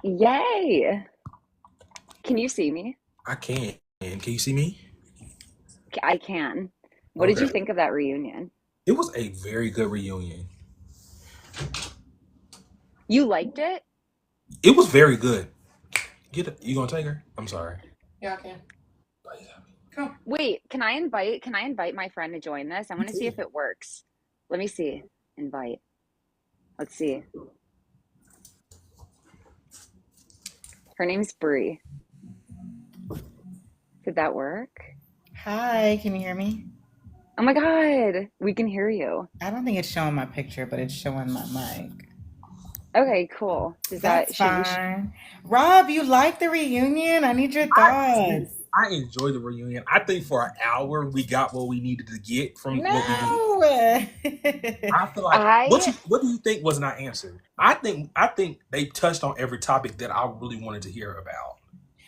Yay! Can you see me? I can. Can you see me? I can. What did you Okay. think of that reunion? It was a very good reunion. You liked it? It was very good. You gonna take her? I'm sorry. Yeah, I can. Come. Wait, can I invite my friend to join this? I You want to see if can. it works. Let me see. Invite. Let's see. Her name's Brie. Did that work? Hi, can you hear me? Oh my God, we can hear you. I don't think it's showing my picture, but it's showing my mic. Okay, cool. Does That's that should we sh fine. Rob, you like the reunion? I need your I do. thoughts. I enjoyed the reunion. I think for an hour we got what we needed to get from what we did. No. I feel like I what do you think was not answered? I think they touched on every topic that I really wanted to hear about.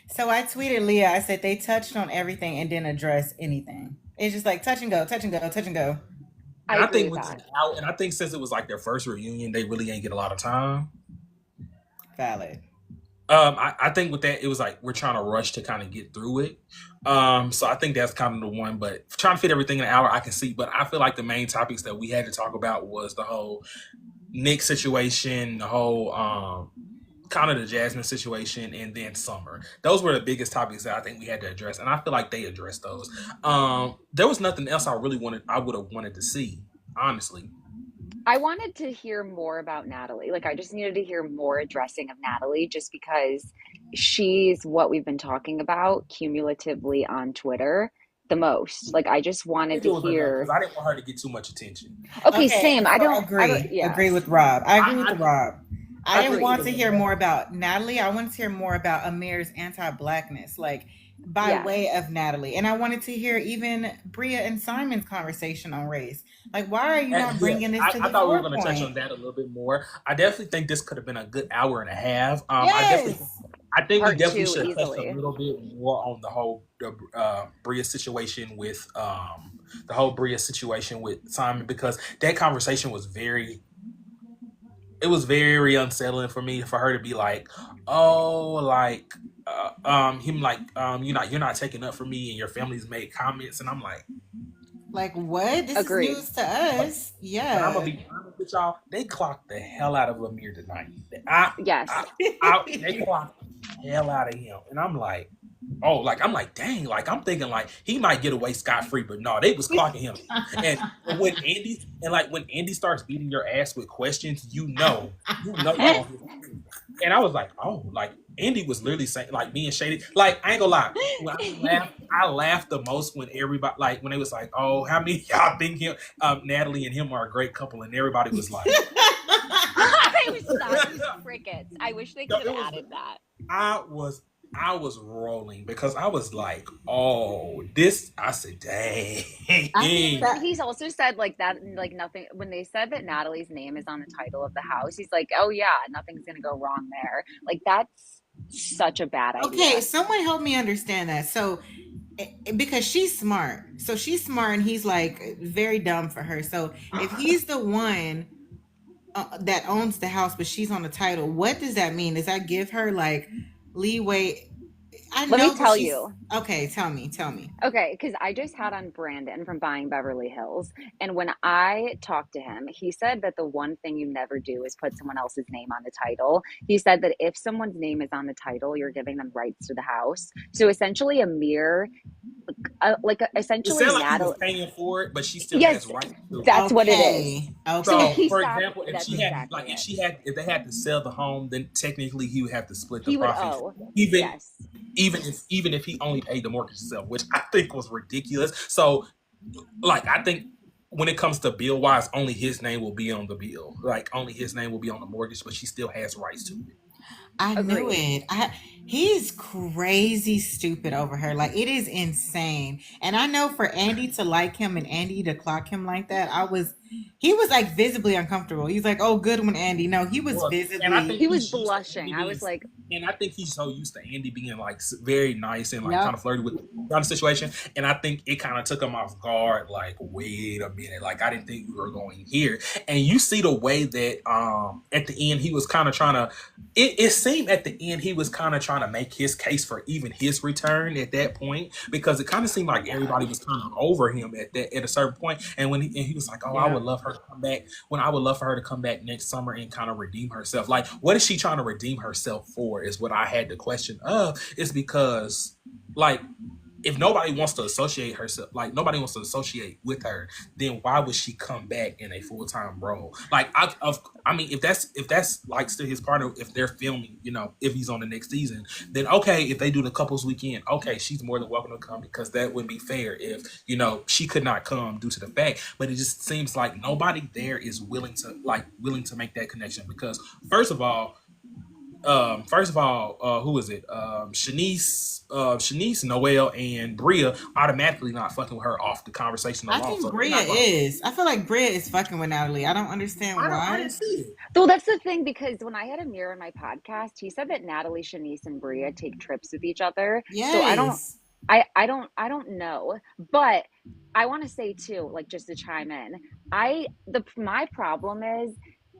So I tweeted Leah, I said they touched on everything and didn't address anything. It's just like touch and go, touch and go, touch and go. I And I agree think with with an that. hour, and I think since it was like their first reunion, they really ain't get a lot of time. Valid. I think with that, it was like we're trying to rush to kind of get through it. So I think that's kind of the one. But trying to fit everything in an hour, I can see. But I feel like the main topics that we had to talk about was the whole Nick situation, the whole kind of the Jasmine situation, and then Summer. Those were the biggest topics that I think we had to address, and I feel like they addressed those. There was nothing else I would have wanted to see, honestly. I wanted to hear more about Natalie. Like, I just needed to hear more addressing of Natalie just because she's what we've been talking about cumulatively on Twitter the most. Like, I just I wanted think to it was enough because hear, I didn't want her to get too much attention. okay, Okay, same. so I don't, agree yes, with Rob. I agree with I, the Rob. I I didn't think it agreed. want was to hear enough. more about Natalie. I wanted to hear more about Amir's anti-blackness, like by Yes. way of Natalie. And I wanted to hear even Bria and Simon's conversation on race. Like, why are you not Yeah, bringing this to I the thought we were going to touch on forepart? that a little bit more. I definitely think this could have been a good hour and a half. Yes. I think we Part definitely two should have touched a easily. little bit more on the whole Bria situation with Simon because that conversation was very unsettling for me for her to be like, oh, like him like you're not taking up for me and your family's made comments and I'm like, Like, what? This is Agreed. news to but us. but I'm gonna Yeah. be honest with y'all. They clocked the hell out of Amir tonight. I, Yes. I, they clocked the hell out of him, and I'm like, oh, like I'm like, dang, like I'm thinking like he might get away scot free, but no, they was clocking him. And when Andy starts beating your ass with questions, you know, and I was like, oh, like Andy was literally saying, like being shady. Like I ain't gonna lie, when I laughed the most when everybody, like when it was like, oh, how many of y'all think Natalie and him are a great couple, and everybody was like, That was crickets. I wish they no, could have it was. added that. I was. I was rolling because I was like, oh, this. I said, I think dang. But that he's also said like that, like nothing, when they said that Natalie's name is on the title of the house, he's like, oh yeah, nothing's gonna go wrong there. Like, that's such a bad okay, idea. someone help me understand that. So because she's smart. So she's smart and he's like very dumb for her. So if he's the one that owns the house but she's on the title, what does that mean? Does that give her like leeway? I Let me know that tell she's you. okay, tell me. Okay, because I just had on Brandon from Buying Beverly Hills, and when I talked to him, he said that the one thing you never do is put someone else's name on the title. He said that if someone's name is on the title, you're giving them rights to the house. So essentially, Amir, It essentially sounded like he was Natalie. paying for it, but she still has Yes, rights to it. that's what it is. Okay. So Okay. So, he for stopped. example, That's exactly it. if they had to sell the home, then technically he would have to split the He would profit, owe. even Yes. even if he only paid the mortgage itself, which I think was ridiculous. So, like, I think when it comes to bill wise, only his name will be on the bill. Like, only his name will be on the mortgage, but she still has rights to it. I knew Agreed. it. He's crazy stupid over her. Like it is insane. And I know for Andy to like him and Andy to clock him like that, I was he was like visibly uncomfortable. He's like, "Oh, good one, Andy." No, he was Well, and I visibly. think He was he's used to blushing. Andy I being, was like, and I think he's so used to Andy being like very nice and like kind Yep. of flirty with the kind of situation. And I think it kind of took him off guard. Like, wait a minute, like I didn't think we were going here. And you see the way that at the end he was kind of trying to. It seemed at the end he was kind of trying to make his case for even his return at that point because it kind of seemed like everybody was kind of over him at a certain point. And when he was like, "Oh, I Yeah. would love her to come back," when I would love for her to come back next summer and kind of redeem herself. Like, what is she trying to redeem herself for? Is what I had the question of. Is because, like, if nobody wants to associate herself, like nobody wants to associate with her, then why would she come back in a full time role? Like, I mean, if that's like still his partner, if they're filming, if he's on the next season, then okay, if they do the couples weekend, okay, she's more than welcome to come because that wouldn't be fair if she could not come due to the fact. But it just seems like nobody there is willing to make that connection because first of all, who is it? Shanice, Noel, and Bria automatically not fucking with her off the conversation I alone. think So they're Bria not gonna. is. I feel like Bria is fucking with Natalie. I don't understand I why. didn't see it. well, that's the thing because when I had Amir on my podcast, he said that Natalie, Shanice, and Bria take trips with each other. So Yes. I don't know, but I want to say too, like just to chime in, my problem is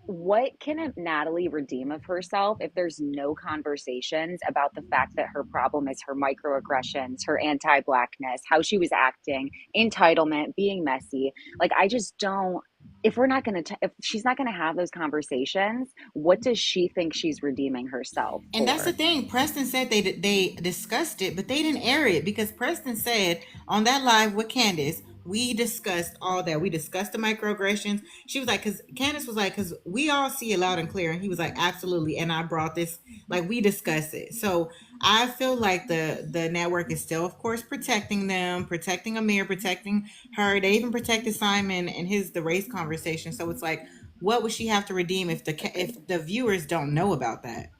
what can Natalie redeem of herself if there's no conversations about the fact that her problem is her microaggressions, her anti-blackness, how she was acting, entitlement, being messy. Like I just don't. If we're not going to, if she's not going to have those conversations, what does she think she's redeeming herself And that's the for? thing. Preston said they discussed it, but they didn't air it because Preston said on that live with Candace, we discussed all that. We discussed the microaggressions. She was like, because Candace was like, because we all see it loud and clear. And he was like, absolutely. And I brought this, like, we discussed it. So I feel like the network is still, of course, protecting them, protecting Amir, protecting her. They even protected Simon and the race conversation. So it's like, what would she have to redeem if the viewers don't know about that?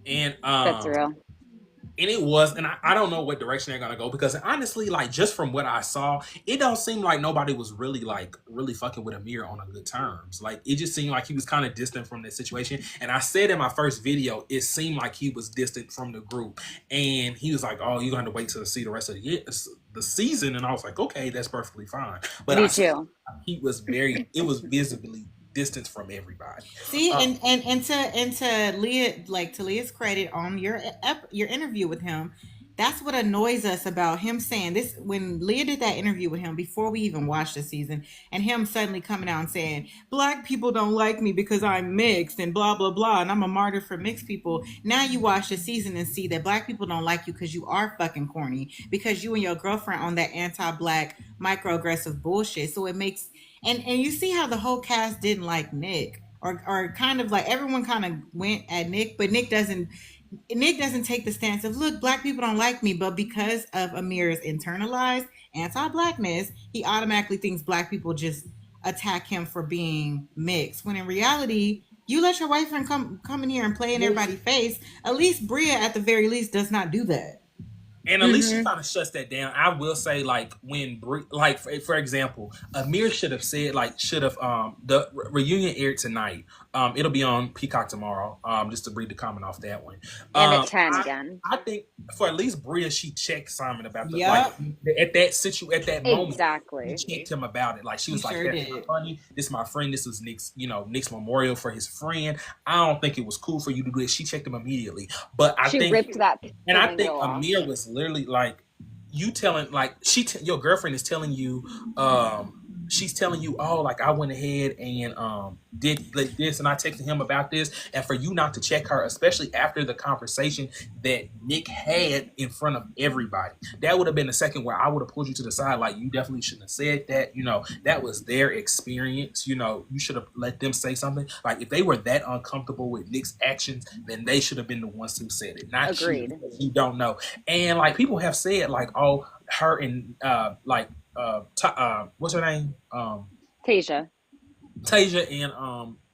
And That's real. it was, and I don't know what direction they're gonna go because honestly, like just from what I saw, it don't seem like nobody was really fucking with Amir on a good terms. Like it just seemed like he was kind of distant from that situation. And I said in my first video, it seemed like he was distant from the group, and he was like, "Oh, you're gonna have to wait to see the rest of the season." And I was like, "Okay, that's perfectly fine." But Me too. it was visibly distant from everybody. See, Uh, and to Leah, like to Leah's credit on your interview with him, that's what annoys us about him saying this when Leah did that interview with him before we even watched the season, and him suddenly coming out and saying black people don't like me because I'm mixed and blah blah blah, and I'm a martyr for mixed people. Now you watch the season and see that black people don't like you because you are fucking corny because you and your girlfriend on that anti-black microaggressive bullshit. So it makes and you see how the whole cast didn't like Nick or kind of like everyone kind of went at Nick, but Nick doesn't take the stance of look, black people don't like me, but because of Amir's internalized anti-blackness, he automatically thinks black people just attack him for being mixed. When in reality, you let your wife friend come in here and play in everybody's face. At least Bria, at the very least, does not do that. And at least she Mm-hmm. kind of shuts that down. I will say, like like for example, Amir should have said, like, should have the reunion aired tonight. It'll be on Peacock tomorrow. Just to read the comment off that one. And at Um, 10 I again. I think for at least Bria, she checked Simon about the like Yep, at that moment. She Exactly. checked him about it. Like she she was like, sure "That's not did. funny. This is my friend. This is Nick's memorial for his friend. I don't think it was cool for you to do this." She checked him immediately. But I She think ripped that and I think flamingo off. Amir was literally like, you telling like your girlfriend is telling you, she's telling you, oh, like I went ahead and did like this, and I texted him about this, and for you not to check her, especially after the conversation that Nick had in front of everybody, that would have been the second where I would have pulled you to the side, like you definitely shouldn't have said that. That was their experience. You should have let them say something. Like if they were that uncomfortable with Nick's actions, then they should have been the ones who said it, not you. Agreed. Because you don't know. And like people have said, like, oh, her and what's her name? Tasia. Tasia and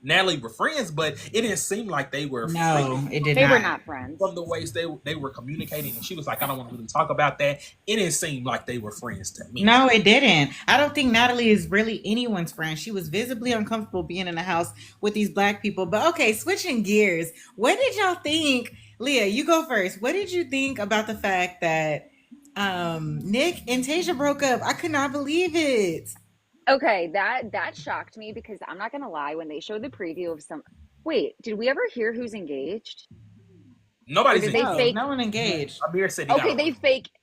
Natalie were friends, but it didn't seem like they were No, friends it did They were not. not friends. from the ways they were communicating. And she was like, I don't want to really talk about that. It didn't seem like they were friends to me. No, it didn't. I don't think Natalie is really anyone's friend. She was visibly uncomfortable being in the house with these black people. But okay, switching gears. What did y'all think? Leah, you go first. What did you think about the fact that Nick and Tasia broke up? I could not believe it. Okay, that shocked me because I'm not gonna lie, when they showed the preview of some, wait, did we ever hear who's engaged? Or Nobody's did they engaged. No, fake? no one engaged. Amir said he got a ring.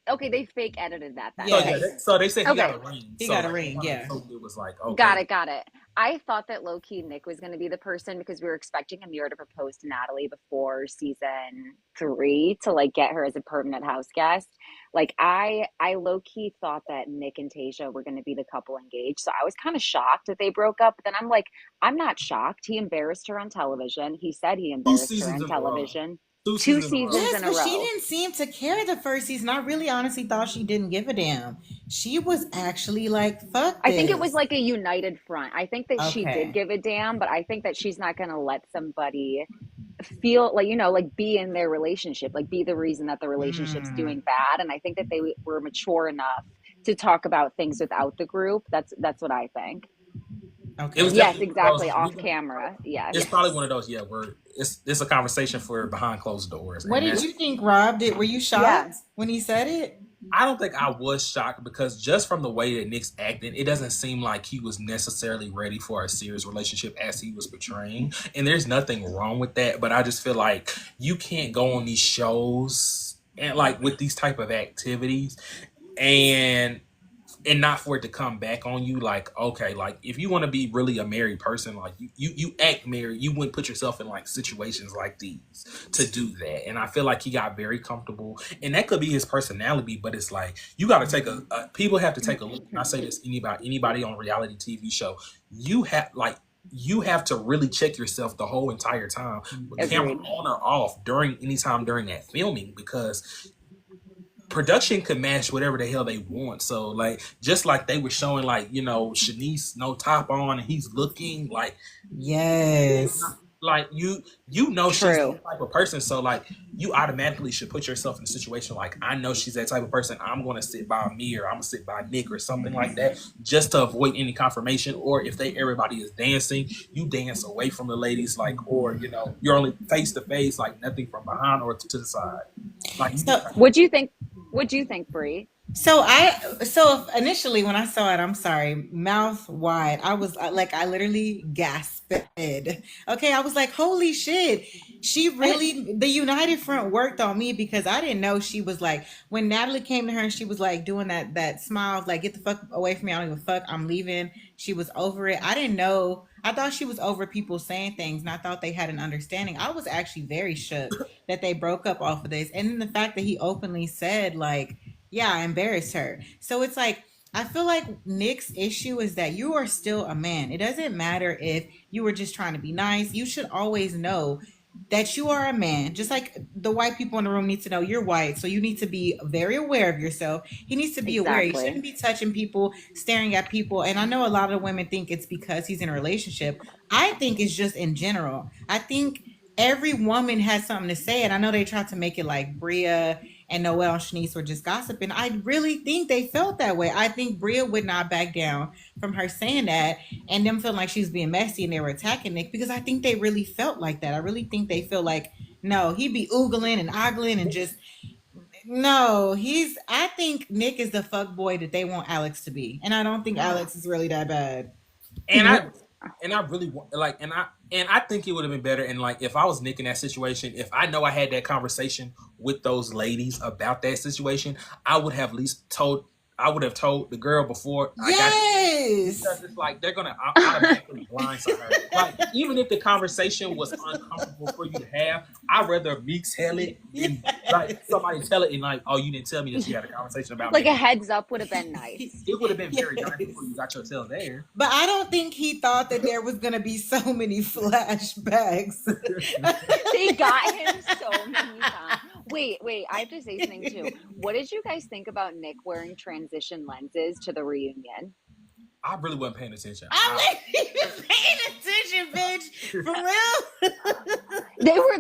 Okay, they fake edited that then. So Yes. Okay. yeah, so they said he got Okay. a ring. He So got a like, ring, yeah. it was like, okay. Got it. I thought that low key Nick was going to be the person because we were expecting Amir to propose to Natalie before season 3 to like get her as a permanent house guest. Like I low key thought that Nick and Tasia were going to be the couple engaged. So I was kind of shocked that they broke up. But then I'm like, I'm not shocked. He embarrassed her on television. He said he Two embarrassed her seasons on in a row. television. Two Two seasons in a row. seasons Yes, in a but she row. didn't seem to care the first season. I really honestly thought she didn't give a damn. She was actually like, fuck I think it was this. like a united front. I think that she did Okay. give a damn, but I think that she's not going to let somebody feel like, like be in their relationship, like be the reason that the relationship's Mm, doing bad. And I think that they were mature enough to talk about things without the group. That's what I think. It was okay. Yes, definitely one of exactly. Off those. camera. Yes. It's probably one of those. Yeah, where it's a conversation for behind closed doors, What and did that's. you think, Rob? Were you Yeah. shocked when he said it? I don't think I was shocked because just from the way that Nick's acting, it doesn't seem like he was necessarily ready for a serious relationship as he was portraying. And there's nothing wrong with that, but I just feel like you can't go on these shows and like with these type of activities and not for it to come back on you. Like, okay, like if you want to be really a married person, like you act married, you wouldn't put yourself in like situations like these to do that. And I feel like he got very comfortable, and that could be his personality, but it's like you got to take a people have to take a look. And I say this anybody on reality TV show, you have to really check yourself the whole entire time with the camera Agreed. on or off during that filming, because production could match whatever the hell they want. So like just like they were showing like, Shanice no top on and he's looking Yes. like she's True. that type of person. So like you automatically should put yourself in a situation like, I know she's that type of person. I'm gonna sit by me, or I'm gonna sit by Nick or something like that, just to avoid any confirmation. Or if everybody is dancing, you dance away from the ladies, like, or you're only face to face, like nothing from behind or to the side. Like So What'd you think? What'd you think, Brie? so initially when I saw it, I'm sorry, mouth wide. I was like, I literally gasped. Okay, I was like, holy shit. She really, the United Front worked on me, because I didn't know she was like, when Natalie came to her and she was like doing that smile, like, get the fuck away from me, I don't give a fuck, I'm leaving. She was over it. I didn't know. I thought she was over people saying things, and I thought they had an understanding. I was actually very shook that they broke up off of this. And then the fact that he openly said, like, yeah, I embarrassed her. So it's like, I feel like Nick's issue is that you are still a man. It doesn't matter if you were just trying to be nice. You should always know that you are a man. Just like the white people in the room need to know you're white. So you need to be very aware of yourself. He needs to be aware. He Exactly. shouldn't be touching people, staring at people. And I know a lot of women think it's because he's in a relationship. I think it's just in general. I think every woman has something to say. And I know they tried to make it like Bria and Noel and Shanice were just gossiping. I really think they felt that way. I think Bria would not back down from her saying that and them feeling like she was being messy and they were attacking Nick, because I think they really felt like that. I really think they feel like, no, he'd be oogling and ogling and just, no, I think Nick is the fuck boy that they want Alex to be. And I don't think Alex is really that bad. And I really like, and I think it would have been better. And like, if I was Nick in that situation, if I know I had that conversation with those ladies about that situation, I would have at least told the girl before I got. Yes. Because it's like they're gonna automatically blindside her. Like, even if the conversation was uncomfortable for you to have, I'd rather me tell it than like somebody tell it and like, oh, you didn't tell me that you had a conversation about Like me. a heads up would have been nice. It would have been very Yes. nice before you got yourself there. But I don't think he thought that there was going to be so many flashbacks. They got him so many times. Wait, I have to say something too. What did you guys think about Nick wearing transition lenses to the reunion? I really wasn't paying attention. I wasn't even paying attention, bitch. For real.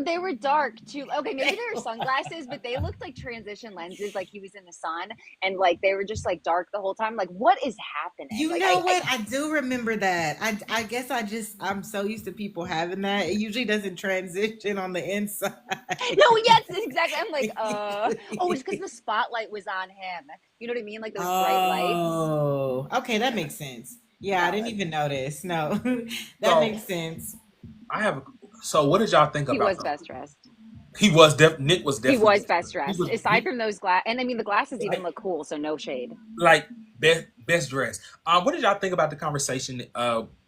They were dark too. Okay, maybe they were sunglasses, but they looked like transition lenses, like he was in the sun, and like they were just like dark the whole time. Like, what is happening? You like, know what? I do remember that. I guess I'm so used to people having that. It usually doesn't transition on the inside. No, yes, exactly. I'm like, oh, it's because the spotlight was on him. You know what I mean? Like those bright lights. Oh, okay, that makes sense. Yeah, I didn't even notice. No, that So makes sense. I have. So what did y'all think He about? was best dressed. He was Nick was He definitely was best dressed. he was Aside from those glass, and I mean the glasses even like look cool, so no shade. like best dressed. What did y'all think about the conversation?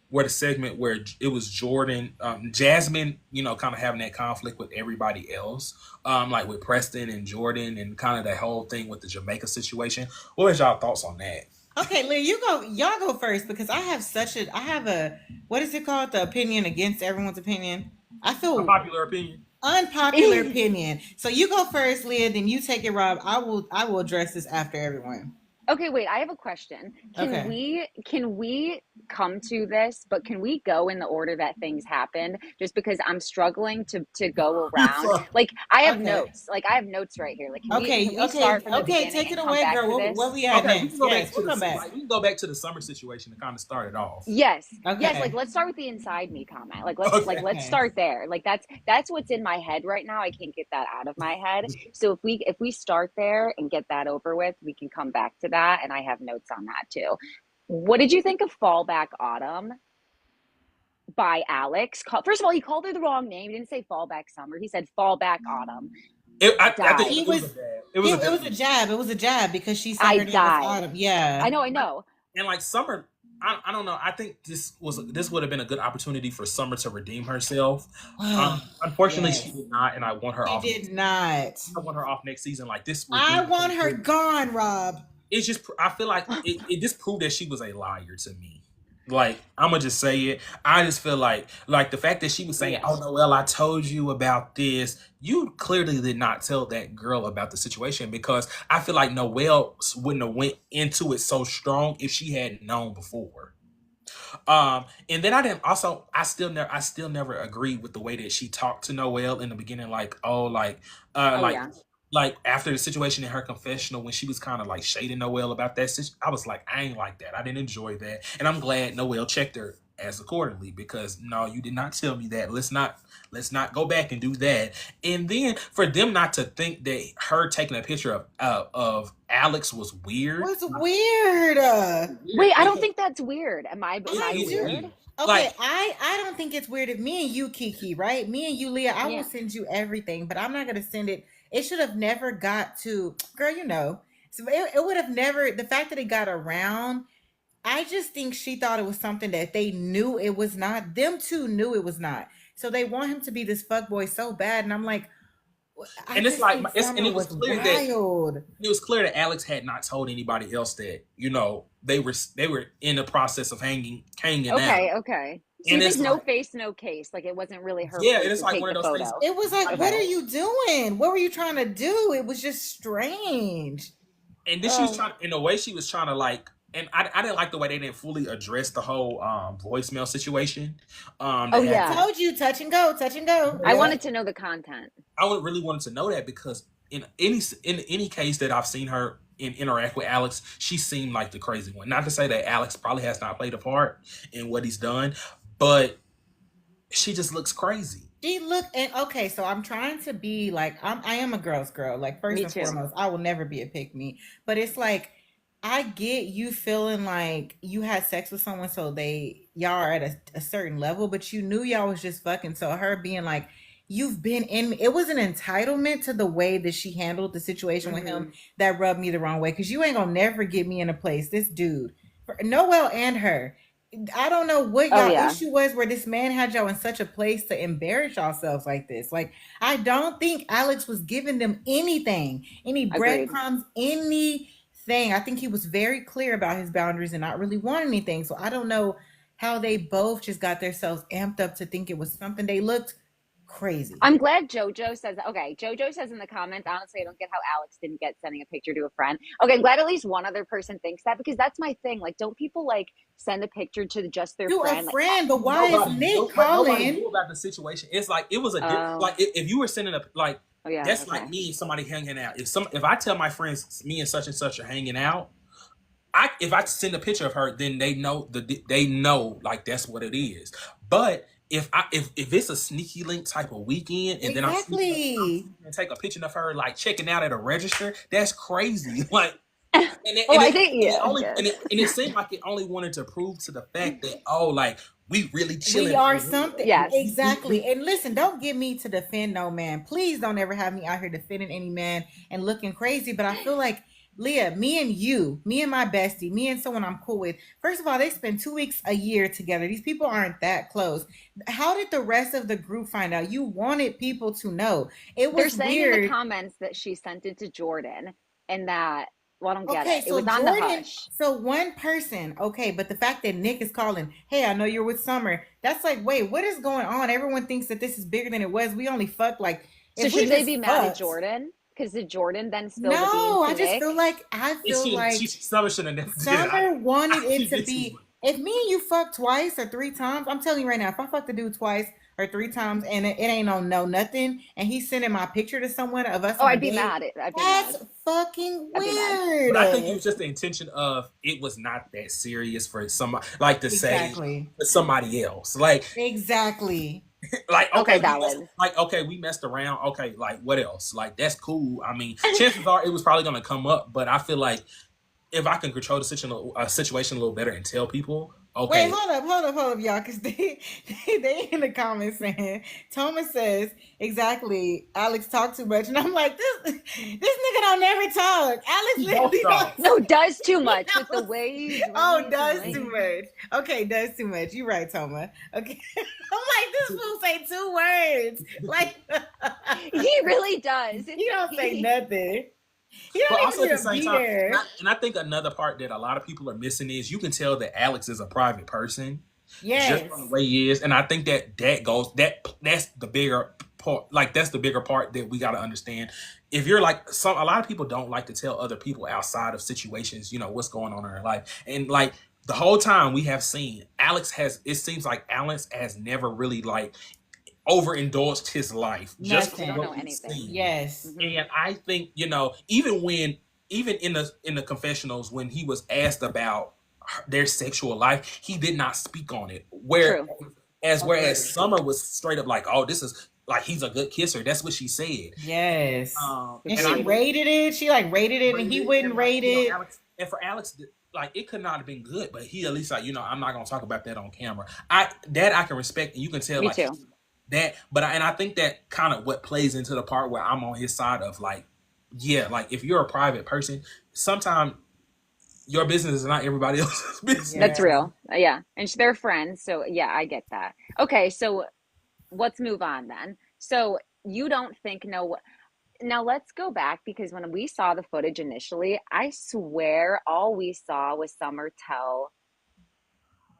Where the segment where it was Jordan, Jasmine, you know, kind of having that conflict with everybody else, like with Preston and Jordan, and kind of that whole thing with the Jamaica situation. What was y'all thoughts on that? Okay, Leah, y'all go first because I have a, what is it called? The opinion against everyone's opinion. I feel Unpopular opinion. unpopular opinion. So you go first, Leah, then you take it, Rob. I will address this after everyone. Okay, wait, I have a question. Can we come to this, but can we go in the order that things happened? Just because I'm struggling to go around. Like I have notes. Like I have notes right here. Like can we start from the beginning take it and away, come back girl. to this? What we at Okay, we next? can go back Yes, to we'll come back. we can go back to the summer situation to kind of start it off. Yes. Okay. Yes, like let's start with the inside me comment. Like Okay. let's start there. Like that's what's in my head right now. I can't get that out of my head. So if we start there and get that over with, we can come back to that, and I have notes on that too. What did you think of Fallback Autumn by Alex? First of all, he called her the wrong name. He didn't say Fallback Summer. He said Fallback Autumn. I think He it was was. a bad. It was a jab. It was a jab because she said I her name was died. Autumn. Yeah. I know. And like Summer, I don't know. I think this would have been a good opportunity for Summer to redeem herself. Unfortunately, Yes. she did not, and I want her off. She did not. I want her off next season. Like this. I want her gone, Rob. It's just I feel like it just proved that she was a liar to me. Like I'm gonna just say it. I just feel like the fact that she was saying, Yes. "Oh Noel, I told you about this." You clearly did not tell that girl about the situation because I feel like Noel wouldn't have went into it so strong if she had known before. And then I still never agreed with the way that she talked to Noel in the beginning, like, Yeah. like after the situation in her confessional when she was kind of like shading Noel about that. I was like, I ain't like that. I didn't enjoy that, and I'm glad Noel checked her as accordingly because no, you did not tell me that. Let's not go back and do that. And then for them not to think that her taking a picture of Alex was weird. What's weird? Wait, I don't think that's weird. Am I It's weird? Okay, Like- I don't think it's weird if me and you, Kiki, right? Me and you, Leah, I Yeah. will send you everything, but I'm not gonna send it. It should have never got to, girl, you know. So it would have never, the fact that it got around, I just think she thought it was something that they knew it was not. Them two knew it was not. So they want him to be this fuckboy so bad. And I'm like, And it's like, and it was clear wild. it was clear that Alex had not told anybody else that they were in the process of hanging out. Okay. So And you it's think no like- face, no case. Like it wasn't really her. Yeah, place it is to like take one the of those photo. things- It was like, Okay. what are you doing? What were you trying to do? It was just strange. And then she was trying, in a way, she was trying to like, and I didn't like the way they didn't fully address the whole voicemail situation. Yeah. I told you, touch and go, touch and go. I wanted to know the content. I would really wanted to know that because in any case that I've seen her interact with Alex, she seemed like the crazy one. Not to say that Alex probably has not played a part in what he's done, but she just looks crazy. She looked, and okay, so I'm trying to be like, I am a girl's girl. Like, first Me and too. foremost, I will never be a pick me. But it's like, I get you feeling like you had sex with someone, so y'all are at a certain level, but you knew y'all was just fucking. So her being like, you've been in me, it was an entitlement to the way that she handled the situation with him that rubbed me the wrong way. Because you ain't gonna never get me in a place. This dude, Noel and her, I don't know what y'all issue was where this man had y'all in such a place to embarrass yourselves like this. Like, I don't think Alex was giving them anything, any breadcrumbs, anything. I think he was very clear about his boundaries and not really wanting anything. So I don't know how they both just got themselves amped up to think it was something. They looked Crazy. I'm glad JoJo says, okay, JoJo says in the comments, honestly, I don't get how Alex didn't get sending a picture to a friend. Okay, I'm glad at least one other person thinks that, because that's my thing. Like, don't people like send a picture to just their To a friend? Like, friend, but why is Nick Nobody calling? knew about the situation. It's like it was a oh, like if you were sending a like oh yeah, that's okay. like me and somebody hanging out. If I tell my friends me and such are hanging out, if I send a picture of her, then they know like that's what it is. But if it's a sneaky link type of weekend and then I'm Exactly. and take a picture of her like checking out at a register, that's crazy. Like Well, I think it seemed like it only wanted to prove to the fact that like we really chilling. We are something. Yes. Exactly. And listen, don't get me to defend no man. Please don't ever have me out here defending any man and looking crazy. But I feel like, Leah, me and my bestie, me and someone I'm cool with, first of all, they spend 2 weeks a year together. These people aren't that close. How did the rest of the group find out? You wanted people to know. It They're was saying in the weird. comments that she sent it to Jordan and that, well, I don't get Okay, it. It so was on the Jordan, hush. so one person, okay, but the fact that Nick is calling, hey, I know you're with Summer, that's like, wait, what is going on? Everyone thinks that this is bigger than it was. We only fucked like, So if we should they just be mad at fucked. Jordan? Because did Jordan then spill the beans No, to I just Nick? feel like Summer should have never did it. Summer wanted I it to did too be, much. if me and you fuck twice or 3 times, I'm telling you right now, if I fuck the dude twice or 3 times and it ain't on no nothing, and he's sending my picture to someone of us Oh, on a I'd be date, mad. I'd be that's mad. fucking I'd be mad. weird. But I think it was just the intention of it was not that serious for somebody like to say Exactly. to somebody else. Like Exactly. Okay, valid. we messed around. Okay, like what else? Like that's cool. I mean, chances are it was probably gonna come up, but I feel like if I can control the situation a little better and tell people, okay. Wait, hold up, y'all, because they in the comments saying Thomas says exactly. Alex talk too much, and I'm like, this nigga don't never talk. Alex literally don't. No, does too much He with the knows. way he's Oh, does too much. Okay, does too much. You're right, Toma. Okay, I'm like, this fool say 2 words. Like He really does. he don't say nothing. He But don't also at the even same be time, there. and I think another part that a lot of people are missing is you can tell that Alex is a private person. Yes. Just from the way he is. And I think that's the bigger part. Like that's the bigger part that we gotta understand. If you're like a lot of people don't like to tell other people outside of situations, what's going on in their life. And like the whole time we have seen it seems like Alex has never really like overindulged his life. Just I don't know anything. Yes. And I think, even in the confessionals, when he was asked about their sexual life, he did not speak on it. Whereas Summer was straight up like, oh, this is like he's a good kisser. That's what she said. Yes. And she I rated it. She like rated it, and he wouldn't rate it. And for Alex, like it could not have been good, but he at least like, I'm not gonna talk about that on camera. I can respect, and you can tell. Me like too. that, but I think that kind of what plays into the part where I'm on his side of like, yeah, like if you're a private person, sometimes your business is not everybody else's business. That's real. Yeah. And they're friends. So yeah, I get that. Okay. So let's move on then. So you don't think, no, now let's go back, because when we saw the footage initially, I swear all we saw was Summer tell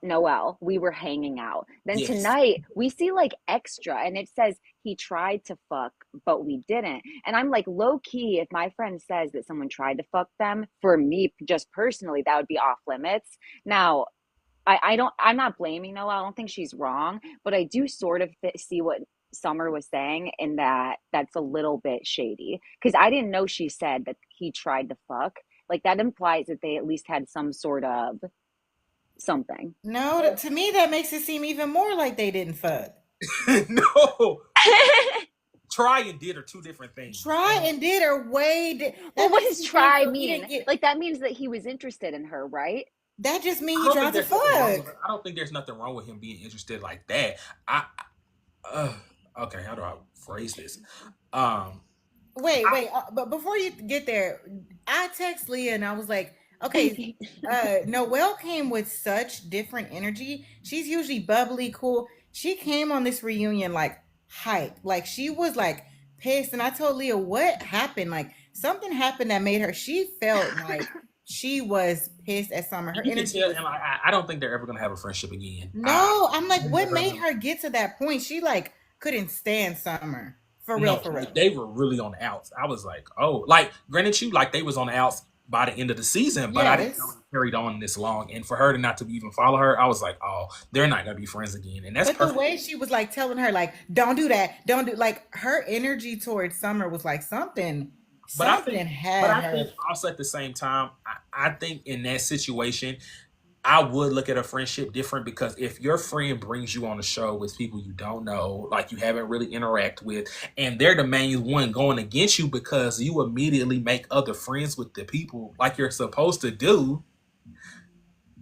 Noel we were hanging out. Then Yes. tonight we see like extra, and it says he tried to fuck, but we didn't. And I'm like, low key, if my friend says that someone tried to fuck them, for me, just personally, that would be off limits. Now, I'm not blaming Noel. I don't think she's wrong, but I do sort of see what Summer was saying in that that's a little bit shady, because I didn't know she said that he tried to fuck. Like that implies that they at least had some sort of something. No, to me that makes it seem even more like they didn't fuck. No. Try and did are two different things. Try and did are way. Well, what does try mean? Like that means that he was interested in her, right? That just means he tried to fuck. I don't think there's nothing wrong with him being interested like that. Okay, how do I phrase this? Wait, but before you get there, I text Leah and I was like, okay, Noel came with such different energy. She's usually bubbly, cool. She came on this reunion like hype, like she was like pissed. And I told Leah, what happened? Like something happened that made her. She felt like she was pissed at Summer. Her energy. I don't think they're ever gonna have a friendship again. No, I'm like, what made her get to that point? She like couldn't stand Summer. For real, No, for real. they were really on the outs. I was like, oh, like granted, you like they was on the outs by the end of the season, but I didn't know Yes. it carried on this long. And for her to not to even follow her, I was like, oh, they're not gonna be friends again, and that's But the perfect. way she was like telling her, like, don't do that, don't do, like, her energy towards Summer was like something, But I think, something but had I her. think also at the same time, I think in that situation, I would look at a friendship different because if your friend brings you on a show with people you don't know, like you haven't really interact with, and they're the main one going against you because you immediately make other friends with the people like you're supposed to do,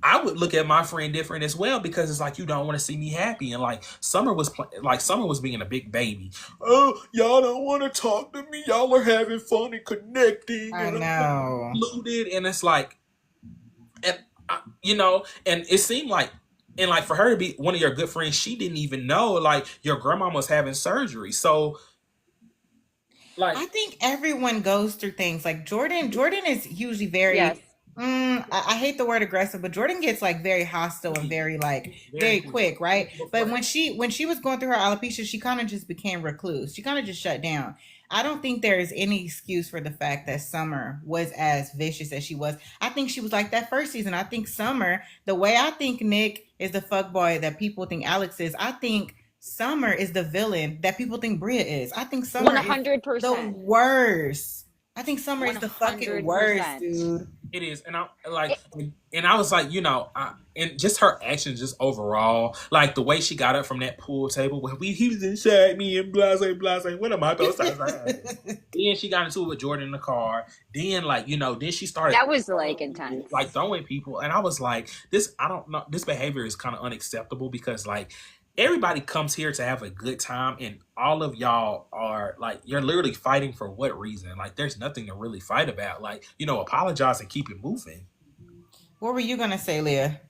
I would look at my friend different as well because it's like you don't want to see me happy. And like Summer was being a big baby. Oh, y'all don't want to talk to me. Y'all are having fun and connecting, I and I'm know. included. And it's like, and and it seemed like, and like for her to be one of your good friends, she didn't even know like your grandma was having surgery. So like, I think everyone goes through things. Like Jordan is usually very, Yes. I hate the word aggressive, but Jordan gets like very hostile and very like very very quick. quick, right? But For when she was going through her alopecia, she kind of just became recluse. She kind of just shut down. I don't think there is any excuse for the fact that Summer was as vicious as she was. I think she was like that first season. I think Summer, the way I think Nick is the fuck boy that people think Alex is, I think Summer is the villain that people think Bria is. I think Summer is the 100%. worst. I think Summer is the fucking worst, 100%. dude. It is, and I like, and I was like, and just her actions, just overall, like the way she got up from that pool table when he was inside me and blase blase. What am I those times? Then she got into it with Jordan in the car. Then then she started That was like throwing people, intense. like throwing people, and I was like, this, I don't know, this behavior is kind of unacceptable because like everybody comes here to have a good time and all of y'all are like you're literally fighting for what reason? Like there's nothing to really fight about. Like, apologize and keep it moving. What were you gonna say, Leah,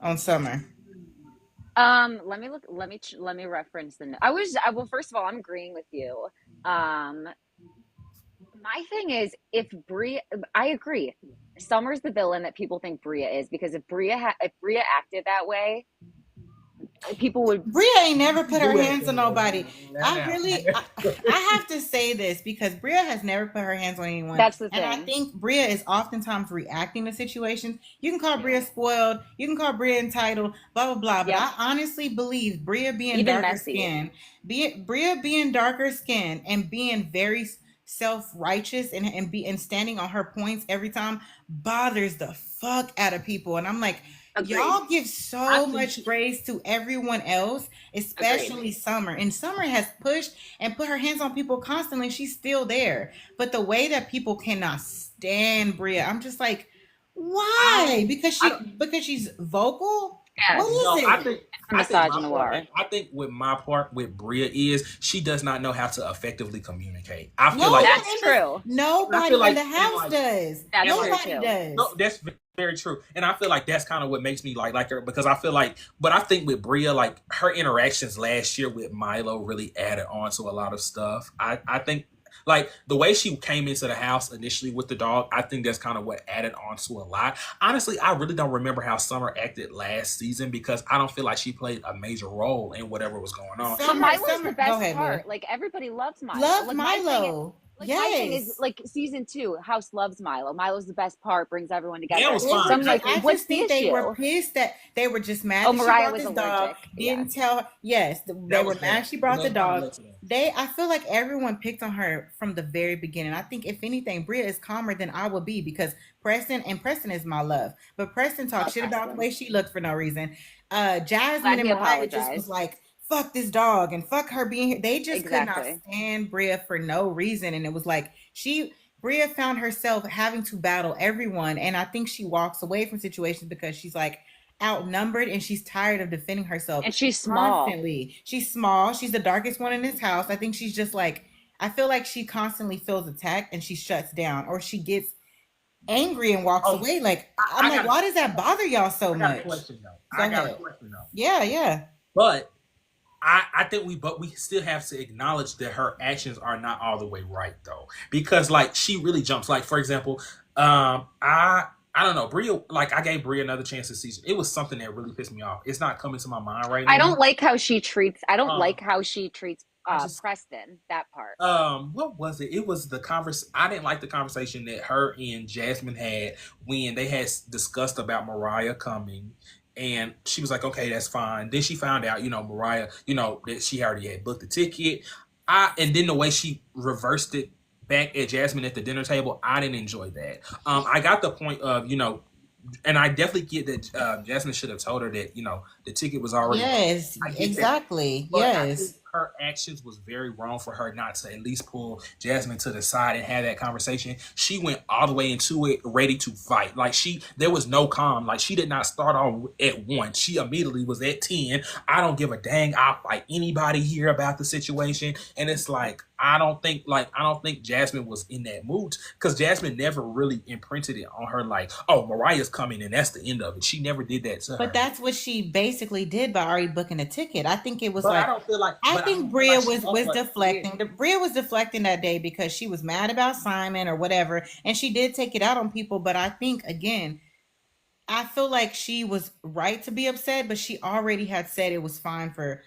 on Summer? Let me look. Let me reference the. Well, first of all, I'm agreeing with you. Um, my thing is, if Bria, I agree. Summer's the villain that people think Bria is because if Bria acted that way, people would. Bria ain't never put her Do hands on anything. nobody. Now. I have to say this because Bria has never put her hands on anyone. That's the And I thing. think Bria is oftentimes reacting to situations. You can call Bria spoiled, you can call Bria entitled, blah, blah, blah. But Yep. I honestly believe Bria being Even darker messy. skinned, Bria being darker skinned and being very self-righteous and standing on her points every time bothers the fuck out of people. And I'm like, Agreed. y'all give I so think much grace to everyone else, Agreed. especially Summer. And Summer has pushed and put her hands on people constantly. She's still there. But the way that people cannot stand Bria, I'm just like, I why? don't, I don't, Because she's vocal? What Yes. is no, I it? think It's misogynoir. I think with my part with Bria is she does not know how to effectively communicate. I feel No like, one That's in the true. and I nobody feel in like, the and house like, does. That's and like, true Nobody too. no, does. that's very true. And I feel like that's kind of what makes me like her because I feel like, but I think with Bria, like her interactions last year with Milo really added on to a lot of stuff. I think like the way she came into the house initially with the dog, I think that's kind of what added on to a lot. Honestly, I really don't remember how Summer acted last season because I don't feel like she played a major role in whatever was going on. But Summer, Milo's the Summer, go best ahead, Leah. part. Like everybody loves Milo. Loved Milo. My thing is Yes. like season 2, House loves Milo. Milo's the best part, brings everyone Yeah, it together. was They So were fine. I'm just, like, I what's just the think they were issue? pissed that they were just mad Oh, that she Mariah brought was this dog. allergic. Didn't Yes. tell her. Yes, they That were was mad bad. she brought the Let kind of dog. let you know. I feel like everyone picked on her from the very beginning. I think if anything, Bria is calmer than I would be because Preston is my love. But Preston talked Love shit about the Preston. way she looked for no reason. Glad Jasmine and he Mariah just was apologized. like, fuck this dog and fuck her being here. They just could not Exactly. stand Bria for no reason. And it was like Bria found herself having to battle everyone. And I think she walks away from situations because she's like outnumbered and she's tired of defending herself And she's small. constantly. She's small. She's the darkest one in this house. I think she's just like, I feel like she constantly feels attacked and she shuts down or she gets angry and walks Oh, away. Like, I'm I like, got why does that bother y'all so I got a much? question though. Go I got a ahead. question though. Yeah, yeah. But I think we still have to acknowledge that her actions are not all the way right though. Because like she really jumps. Like for example, I I don't know. Bria, like I gave Bria another chance this season. It was something that really pissed me off. It's not coming to my mind right I now. don't like how she treats. I don't Um, like how she treats I just Preston. That part. what was it? It was the converse. I didn't like the conversation that her and Jasmine had when they had discussed about Mariah coming, and she was like, "Okay, that's fine." Then she found out, Mariah, that she already had booked the ticket. And then the way she reversed it back at Jasmine at the dinner table, I didn't enjoy that. I got the point of, and I definitely get that Jasmine should have told her that the ticket was already booked. Yes, I get that, exactly. but I think Yes. her actions was very wrong for her not to at least pull Jasmine to the side and have that conversation. She went all the way into it ready to fight. Like there was no calm. Like she did not start off at 1. She immediately was at 10. I don't give a dang. I'll fight anybody here about the situation. And it's like I don't think Jasmine was in that mood because Jasmine never really imprinted it on her like, oh, Mariah's coming and that's the end of it. She never did that to But her. that's what she basically did by already booking a ticket. I think it was But I like don't feel like I but I think don't feel like Bria she was felt like deflecting. Bria was deflecting that day because she was mad about Simon or whatever, and she did take it out on people. But I think again, I feel like she was right to be upset, but she already had said it was fine for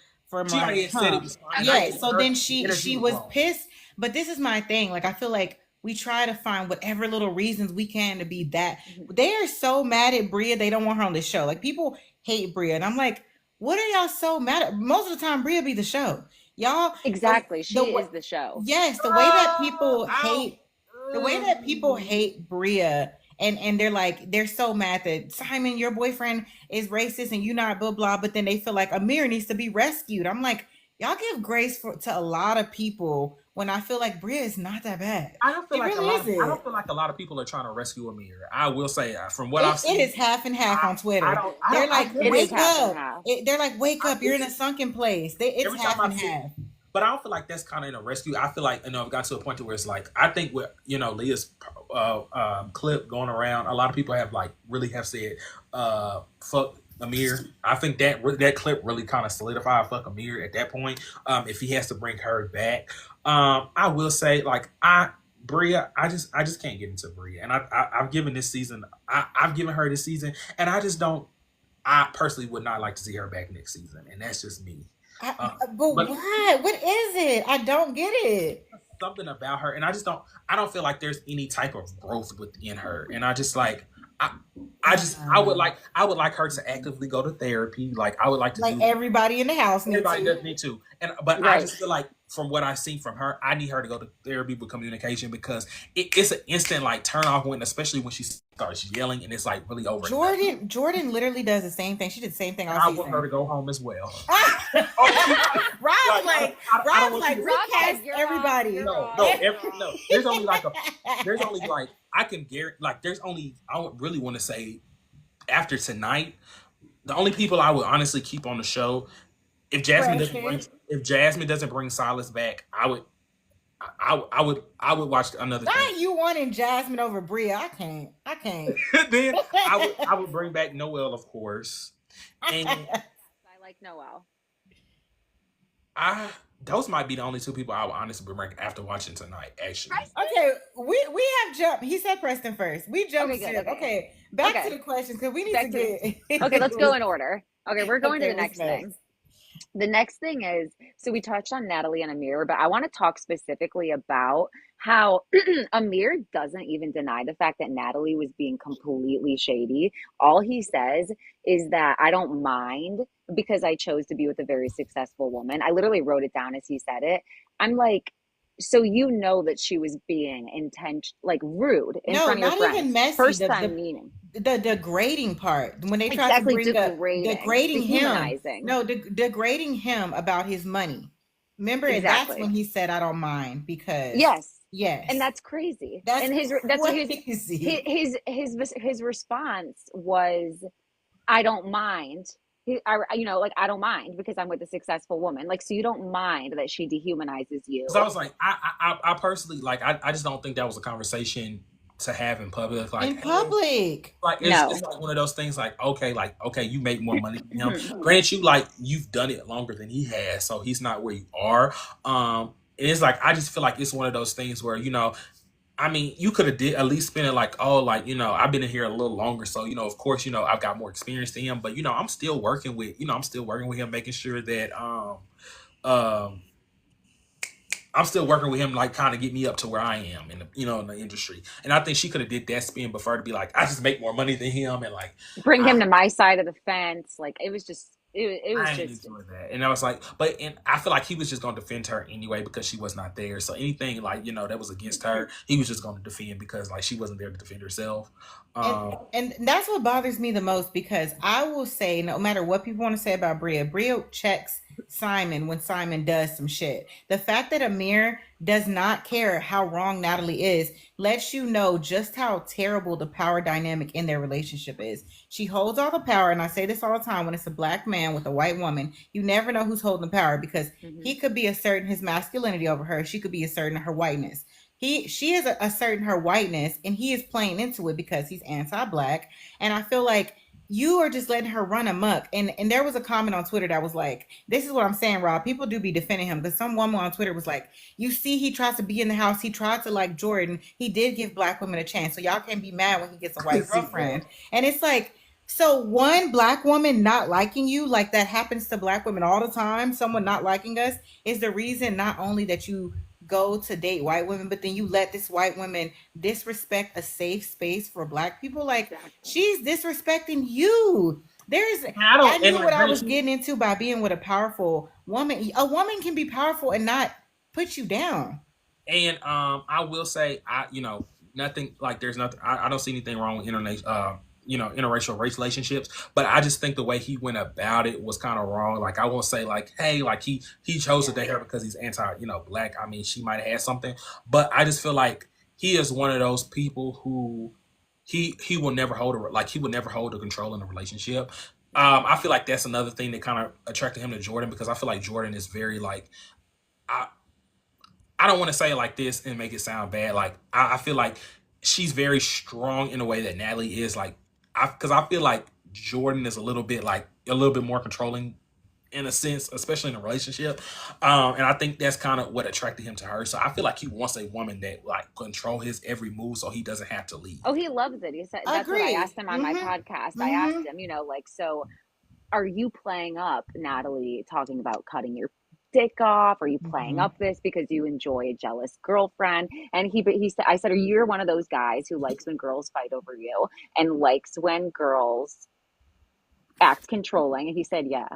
she Mariah already to had said it come. was fine. And I Yeah. get So her then energy she was was wrong. pissed. But this is my thing. Like I feel like we try to find whatever little reasons we can to be that. Mhm. They are so mad at Bria, they don't want her on the show. Like people hate Bria, and I'm like, what are y'all so mad at? Most of the time, Bria be the show. Y'all, Exactly. the She is the show. yes, the way that people Ow. hate the way that people hate Bria, and they're like they're so mad that Simon, your boyfriend is racist and you not blah blah, but then they feel like Amir needs to be rescued. I'm like, y'all give grace to a lot of people when I feel like Bria is not that bad. I don't feel It like really I don't isn't. feel like a lot of people are trying to rescue Amir. I will say from what I've It seen, is half and half I on I Twitter. don't They're I like, It genuinely is wake half and up. half. They're like, wake I up. You're in a genuinely sunken place. It's every time half I and see, half. but I don't feel like that's kind of in a rescue. I feel like I've got to a point to where it's like I think with Leah's clip going around, a lot of people have like really have said fuck Amir. I think that clip really kind of solidified fuck Amir at that point. If he has to bring her back, I will say like Bria, I just can't get into Bria, and I've given this season, I've given her this season, and I just don't. I personally would not like to see her back next season, and that's just me. I, Um, but but why? What is it? I don't get it. something about her, and I don't feel like there's any type of growth within her, and I just like. I, I would like her to actively go to therapy. Like I would like to Like do. everybody in the house needs Everybody to. does need to, but I Right. just feel like from what I've seen from her, I need her to go to therapy with communication because it's an instant like turn off when, especially when she starts yelling and it's like really over. Jordan literally does the same thing. She did the same thing And all I want her to season. go home as well. Like, Rob's I, like I don't Rob's want you like to. Rob's like, recast you're wrong. everybody. You're No, wrong. no, You're no. wrong. There's only like I can guarantee. Like there's only I would really want to say after tonight, the only people I would honestly keep on the show if Jasmine doesn't bring Preston. if Jasmine doesn't bring Silas back, I would watch another thing. Not you wanting Jasmine over Bria. I can't. I can't. Then I would bring back Noel, of course, and I like Noel. I those might be the only two people I would honestly bring back after watching tonight. Actually, Preston. Okay, we have jumped. He said Preston first. We jumped Okay, good. ship. Okay. Okay, back Okay. to the questions because we need Back to to get. Okay, let's go in order. Okay, we're going to Okay, the what's next thing. The next thing is, so we touched on Natalie and Amir, but I want to talk specifically about how Amir doesn't even deny the fact that Natalie was being completely shady. All he says is that I don't mind because I chose to be with a very successful woman. I literally wrote it down as he said it. I'm like, so you know that she was being like rude in No, front of your not friends. even messy. First time meaning. The degrading part when they tried to Exactly, bring up degrading him. dehumanizing. No, degrading him about his money. Remember, and that's Exactly. when he said, "I don't mind," because Yes. yes, And that's crazy. that's And his crazy. his response was, I don't mind. Like I don't mind because I'm with a successful woman. Like, so you don't mind that she dehumanizes you. so I was like, I personally like, I just don't think that was a conversation to have in public. Like In public. like No. it's like one of those things. Like okay, you make more money than him. Grant you like you've done it longer than he has, so he's not where you are. And it's like I just feel like it's one of those things where I mean, you could have did at least spend it like, oh, like, I've been in here a little longer, so of course, I've got more experience than him, but I'm still working with him, making sure that um I'm still working with him, like kind of get me up to where I am in the in the industry. And I think she could have did that spin before to be like, I just make more money than him, and like Bring I him to my side of the fence. Like it was just it was I ain't just enjoy that. And I was like, and I feel like he was just gonna defend her anyway because she was not there. So anything like, that was against her, he was just gonna defend because like she wasn't there to defend herself. And Um and that's what bothers me the most, because I will say, no matter what people want to say about Bria checks Simon when Simon does some shit. The fact that Amir does not care how wrong Natalie is lets you know just how terrible the power dynamic in their relationship is. She holds all the power, and I say this all the time: when it's a black man with a white woman, you never know who's holding the power, because he could be asserting his masculinity over her, she could be asserting her whiteness. She is asserting her whiteness, and he is playing into it because he's anti-black. And I feel like you are just letting her run amok. And there was a comment on Twitter that was like, this is what I'm saying, Rob. People do be defending him, because some woman on Twitter was like, you see, he tries to be in the house. He tried to like Jordan. He did give black women a chance. So y'all can't be mad when he gets a white girlfriend. And it's like, so one black woman not liking you, like that happens to black women all the time. Someone not liking us is the reason not only that you go to date white women, but then you let this white woman disrespect a safe space for black people. Like, she's disrespecting you. I knew what I was getting into by being with a powerful woman. A woman can be powerful and not put you down. And I will say, nothing like there's nothing. I don't see anything wrong with interracial race relationships, but I just think the way he went about it was kind of wrong. Like I won't say like, hey, like he chose to date her because he's anti, black. I mean, she might have had something, but I just feel like he is one of those people who he will never he would never hold a control in a relationship. I feel like that's another thing that kind of attracted him to Jordan, because I feel like Jordan is very like, I I don't want to say it like this and make it sound bad. Like I feel like she's very strong in a way that Natalie is. Like because I feel like Jordan is a little bit more controlling in a sense, especially in a relationship. And I think that's kind of what attracted him to her. So I feel like he wants a woman that like control his every move so he doesn't have to leave. Oh, he loves it. He said that's what I asked him on my podcast. I asked him, like, so are you playing up Natalie talking about cutting your dick off? Are you playing up this because you enjoy a jealous girlfriend? And he said, I said, are you one of those guys who likes when girls fight over you and likes when girls act controlling? And he said, yeah.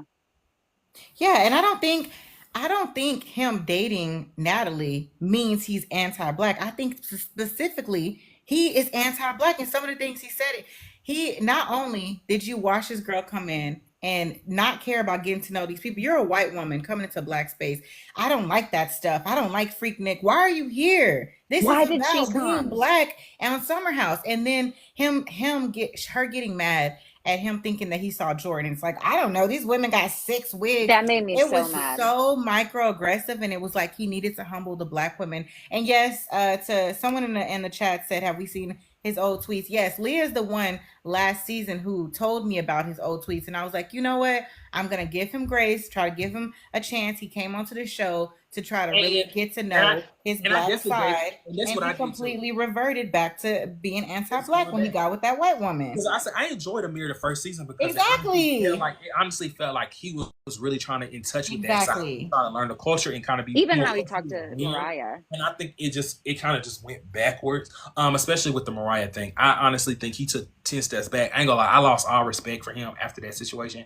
Yeah, and I don't think him dating Natalie means he's anti-black. I think specifically he is anti-black, and some of the things he said, he not only did you watch this girl come in and not care about getting to know these people. You're a white woman coming into black space. I don't like that stuff. I don't like Freak Nick. Why are you here? This Why is did she about being come? black and on Summer House. And then her getting mad at him thinking that he saw Jordan. It's like, I don't know. These women got 6 wigs. That made me It so was mad. so microaggressive, and it was like he needed to humble the black women. And yes, to someone in the chat said, have we seen his old tweets? Yes, Leah's the one last season who told me about his old tweets, and I was like, you know what? I'm gonna give him grace, try to give him a chance. He came onto the show to try to really get to know his black side, and he completely reverted back to being anti-black when he got with that white woman. Because I said I enjoyed Amir the first season because exactly, it honestly felt like he was really trying to in touch with that side, trying to learn the culture and kind of be even how he talked to Mariah. And I think it kind of just went backwards, especially with the Mariah thing. I honestly think he took 10 steps back. I ain't gonna lie, I lost all respect for him after that situation,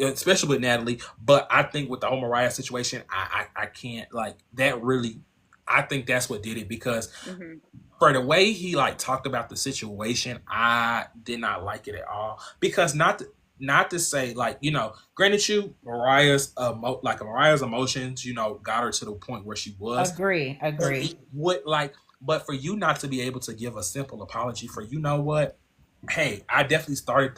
especially with Natalie. But I think with the whole Mariah situation, I can't like that really. I think that's what did it, because for the way he like talked about the situation, I did not like it at all. Because not to say like, granted Mariah's emotions, got her to the point where she was. Agree. But for you not to be able to give a simple apology for, what, hey, I definitely started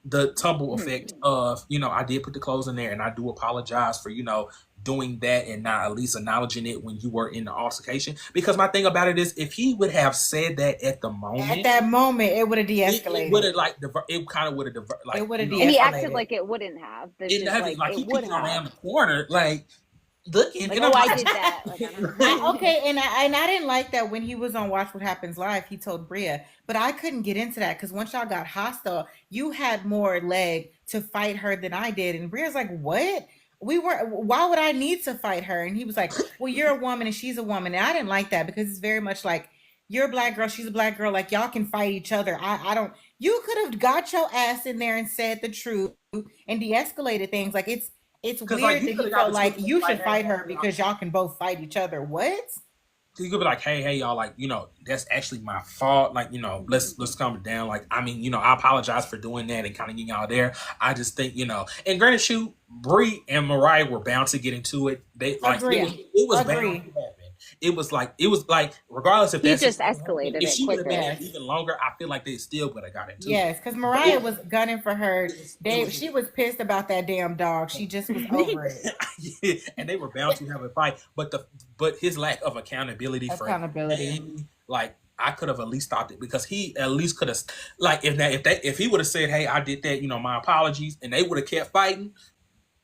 the tumble effect of, I did put the clothes in there and I do apologize for, doing that and not at least acknowledging it when you were in the altercation. Because my thing about it is, if he would have said that at that moment, it would have de-escalated. It would have it kind of would have it would have de-escalated. And he acted like it wouldn't have. He keeps around the corner, like looking, Like, and oh, I'm I like, did that. Like, I don't know. Okay, and I didn't like that when he was on Watch What Happens Live, he told Bria, but I couldn't get into that because once y'all got hostile, you had more leg to fight her than I did. And Bria's like, what? We weren't, why would I need to fight her? And he was like, well, you're a woman and she's a woman. And I didn't like that because it's very much like, you're a black girl, she's a black girl, like y'all can fight each other. I don't, you could have got your ass in there and said the truth and de-escalated things. Like it's because like weird you that could he have got felt the Twitter like you like should that. fight her because y'all can both fight each other. What? You could be like, hey, y'all, like, that's actually my fault. Like, let's calm it down. Like, I mean, I apologize for doing that and kind of getting y'all there. I just think, and granted, Brie and Mariah were bound to get into it. They like Agree. it was bound Agree. to happen. It was like, regardless if He that's just escalated if it she would have been quicker. there even longer, I feel like they still would have got into it. Yes, because Mariah was gunning for her. It She was pissed about that damn dog. She just was over it. yeah, and they were bound to have a fight, but his lack of accountability for Accountability. like I could have at least stopped it because he at least could have like if he would have said, hey, I did that, my apologies, and they would have kept fighting.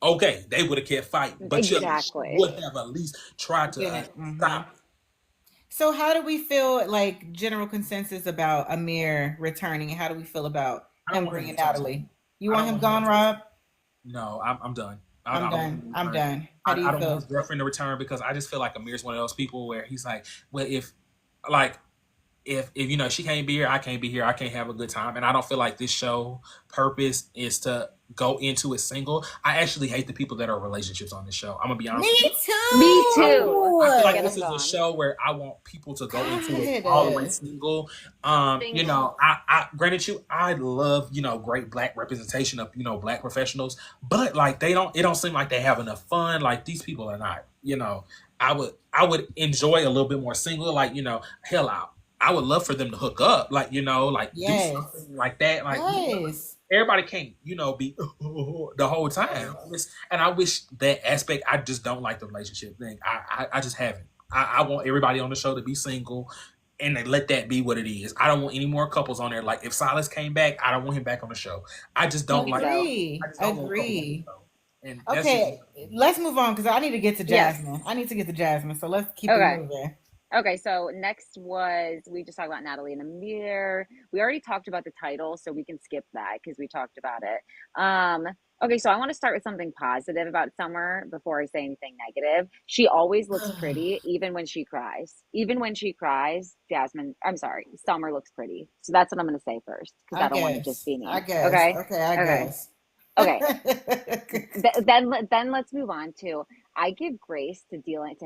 Okay, they would have kept fighting, but Exactly. you would have at least tried to stop. So how do we feel like general consensus about Amir returning? And how do we feel about him bringing Natalie? You want him gone, Rob? No, I'm done. I'm done. I'm done. How do you I don't feel? want his girlfriend to return because I just feel like Amir's one of those people where he's like, well, if she can't be here, I can't be here. I can't have a good time, and I don't feel like this show purpose is to go into it single. I actually hate the people that are in relationships on this show. I'm gonna be honest. Me with too. Me too. I feel like Get this is them a gone. show where I want people to go into it God. all the way single. I granted I love, great black representation of, black professionals, but like it don't seem like they have enough fun. Like these people are not, I would enjoy a little bit more single, like, hell out. I would love for them to hook up, like, do something like that. Like, Yes. everybody can't, be the whole time. And I wish that aspect. I just don't like the relationship thing. I just haven't. I want everybody on the show to be single, and they let that be what it is. I don't want any more couples on there. Like if Silas came back, I don't want him back on the show. I just don't like. Agree. And okay, let's move on because I need to get to Jasmine. Yes. I need to get to Jasmine, so let's keep it moving. Okay, so next we just talked about Natalie and Amir. We already talked about the title, so we can skip that because we talked about it. Okay, so I want to start with something positive about Summer before I say anything negative. She always looks pretty, even when she cries. Even when she cries, Summer looks pretty. So that's what I'm going to say first because I don't want to just be me. I guess. Okay, I guess. Okay. Then let's move on to. I give grace to dealing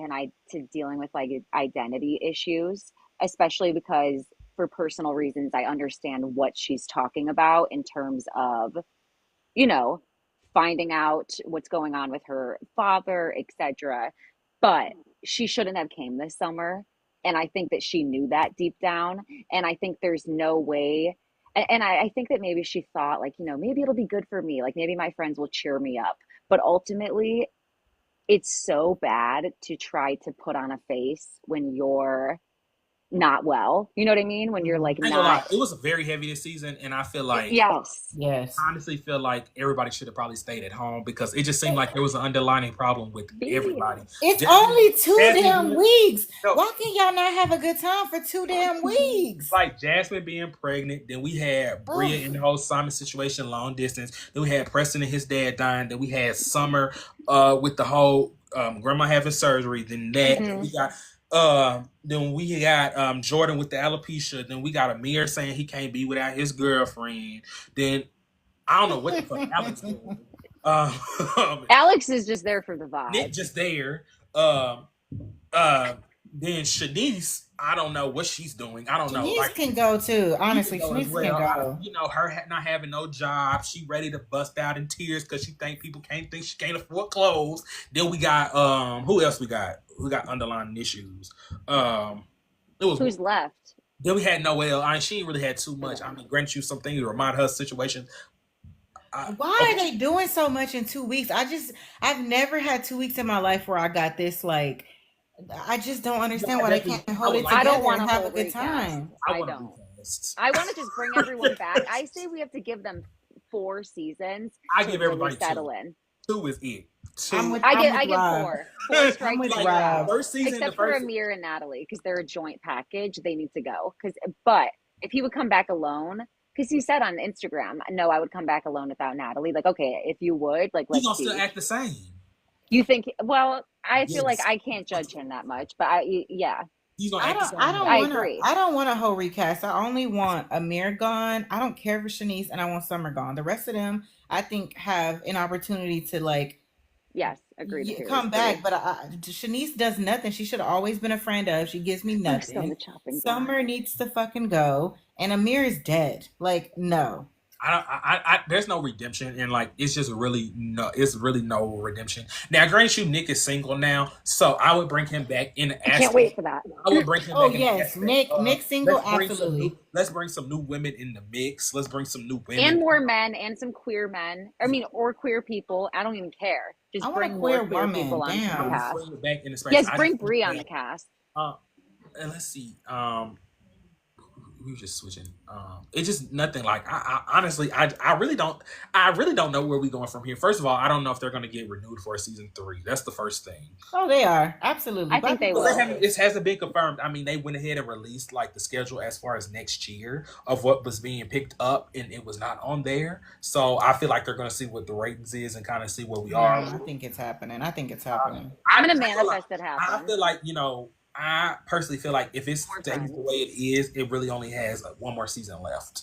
with like identity issues, especially because for personal reasons, I understand what she's talking about in terms of, finding out what's going on with her father, etc. But she shouldn't have came this summer, and I think that she knew that deep down, and I think there's no way. And I think that maybe she thought, like, maybe it'll be good for me. Like, maybe my friends will cheer me up. But ultimately, it's so bad to try to put on a face when you're not well. You know what I mean? When you're like not. It was very heavy this season, and I feel like yes. I honestly feel like everybody should have probably stayed at home because it just seemed like there was an underlying problem with everybody. It's only 2 damn weeks. Why can y'all not have a good time for 2 damn weeks? Like Jasmine being pregnant, then we had Bria in the whole Simon situation, long distance. Then we had Preston and his dad dying. Then we had Summer with the whole grandma having surgery. Then we got. Then we got Jordan with the alopecia. Then we got Amir saying he can't be without his girlfriend. Then I don't know what the fuck Alex doing. Alex is just there for the vibe. Nick just there. Then Shanice, I don't know what she's doing. I don't know. Shanice can go too. Honestly, Shanice can go. Her not having no job. She ready to bust out in tears because she think people think she can't afford clothes. Then we got who else we got? We got underlying issues. Who's left? Then we had Noel. She ain't really had too much. I mean, grant you something to remind her situation. Why are they doing so much in 2 weeks? I've never had 2 weeks in my life where I got this like. I just don't understand why they can't hold it together and have a good time. I don't. I want to just bring everyone back. I say we have to give them 4 seasons. I give everybody settle in. Two is it. I'm Two. with I I'm with get Rob. four. Four Like strikes with and you're Rob. out. first season, the Except for first. Amir and Natalie, because they're a joint package. They need to go. But if he would come back alone, because he said on Instagram, no, I would come back alone without Natalie. Like, okay, if you would, like, He let's gonna still see. act the same. You think? Well, I feel like Yes. I can't judge him that much, but yeah, He's gonna I act the don't I same don't way. I want to agree. I don't want a whole recast. I only want Amir gone. I don't care for Shanice, and I want Summer gone. The rest of them I think have an opportunity to like Yes, agreed. come back, but Shanice does nothing. She should have always been a friend of. She gives me Oh, still on nothing. the chopping block. Summer needs to fucking go, and Amir is dead. Like no. I don't. There's no redemption, and like it's just really no. It's really no redemption. Now, grant you, Nick is single now, so I would bring him back in the I can't wait for that. I would bring him Oh back in the yes, aspect Nick single, absolutely. let's bring some new women in the mix. Let's bring some new women. And more men and some queer men. I mean, or queer people. I don't even care. I Just want a bring queer more queer woman. people onto the Damn. cast. Bring it back in the space. Yes, I bring just think Bria on that, the cast. and let's see. We were just switching. It's just nothing. Like I honestly, I really don't know where we going from here. First of all, I don't know if they're going to get renewed for a season 3. That's the first thing. Oh, they are absolutely. I think they will. This hasn't been confirmed. I mean, they went ahead and released like the schedule as far as next year of what was being picked up, and it was not on there. So I feel like they're going to see what the ratings is and kind of see where we are. I think it's happening. I'm gonna manifest it happen. I feel like I personally feel like if it stays the way it is, it really only has one more season left.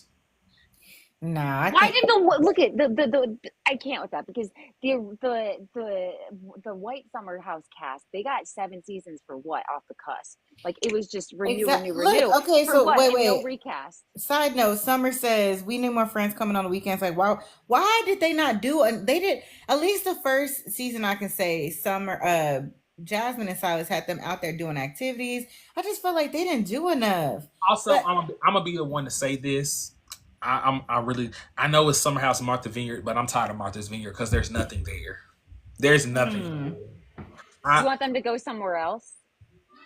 Nah, Why did look at the I can't with that because the White Summer House cast, they got 7 seasons for what off the cusp. Like it was just renew. Okay, for so what? wait. No recast. Side note: Summer says we need more friends coming on the weekends. Like, why did they not do? They did at least the first season. I can say Summer, Jasmine and Silas had them out there doing activities. I just felt like they didn't do enough. Also, I'm gonna be the one to say this. I know it's Summer House Martha Vineyard, but I'm tired of Martha's Vineyard because there's nothing there. There's nothing. You want them to go somewhere else?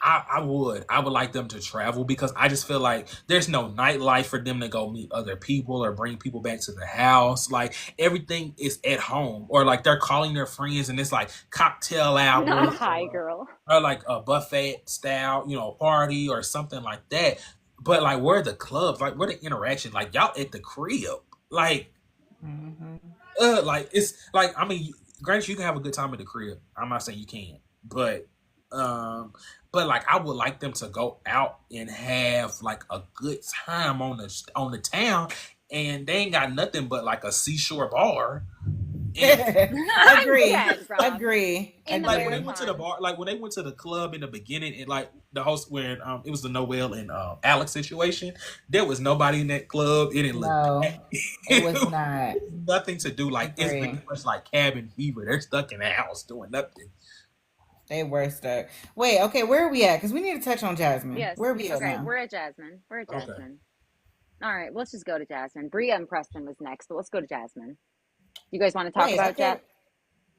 I would like them to travel because I just feel like there's no nightlife for them to go meet other people or bring people back to the house. Like everything is at home, or like they're calling their friends and it's like cocktail hour, not high girl, or like a buffet style, party or something like that. But like, where are the clubs? Like, where the interaction? Like, y'all at the crib? Like, like it's like I mean, granted, you can have a good time at the crib. I'm not saying you can't, but like I would like them to go out and have like a good time on the town, and they ain't got nothing but like a seashore bar. Agree. Like when they went to the bar, like when they went to the club in the beginning, and like the host when it was the Noel and Alex situation, there was nobody in that club. It didn't look. It was not nothing to do. Like it's pretty much like cabin fever. They're stuck in the house doing nothing. They were stuck. Wait, okay, where are we at? Because we need to touch on Jasmine. Yes. Where are we at now? We're at Jasmine. Okay. All right, let's just go to Jasmine. Bria and Preston was next, but let's go to Jasmine. You guys want to talk about that?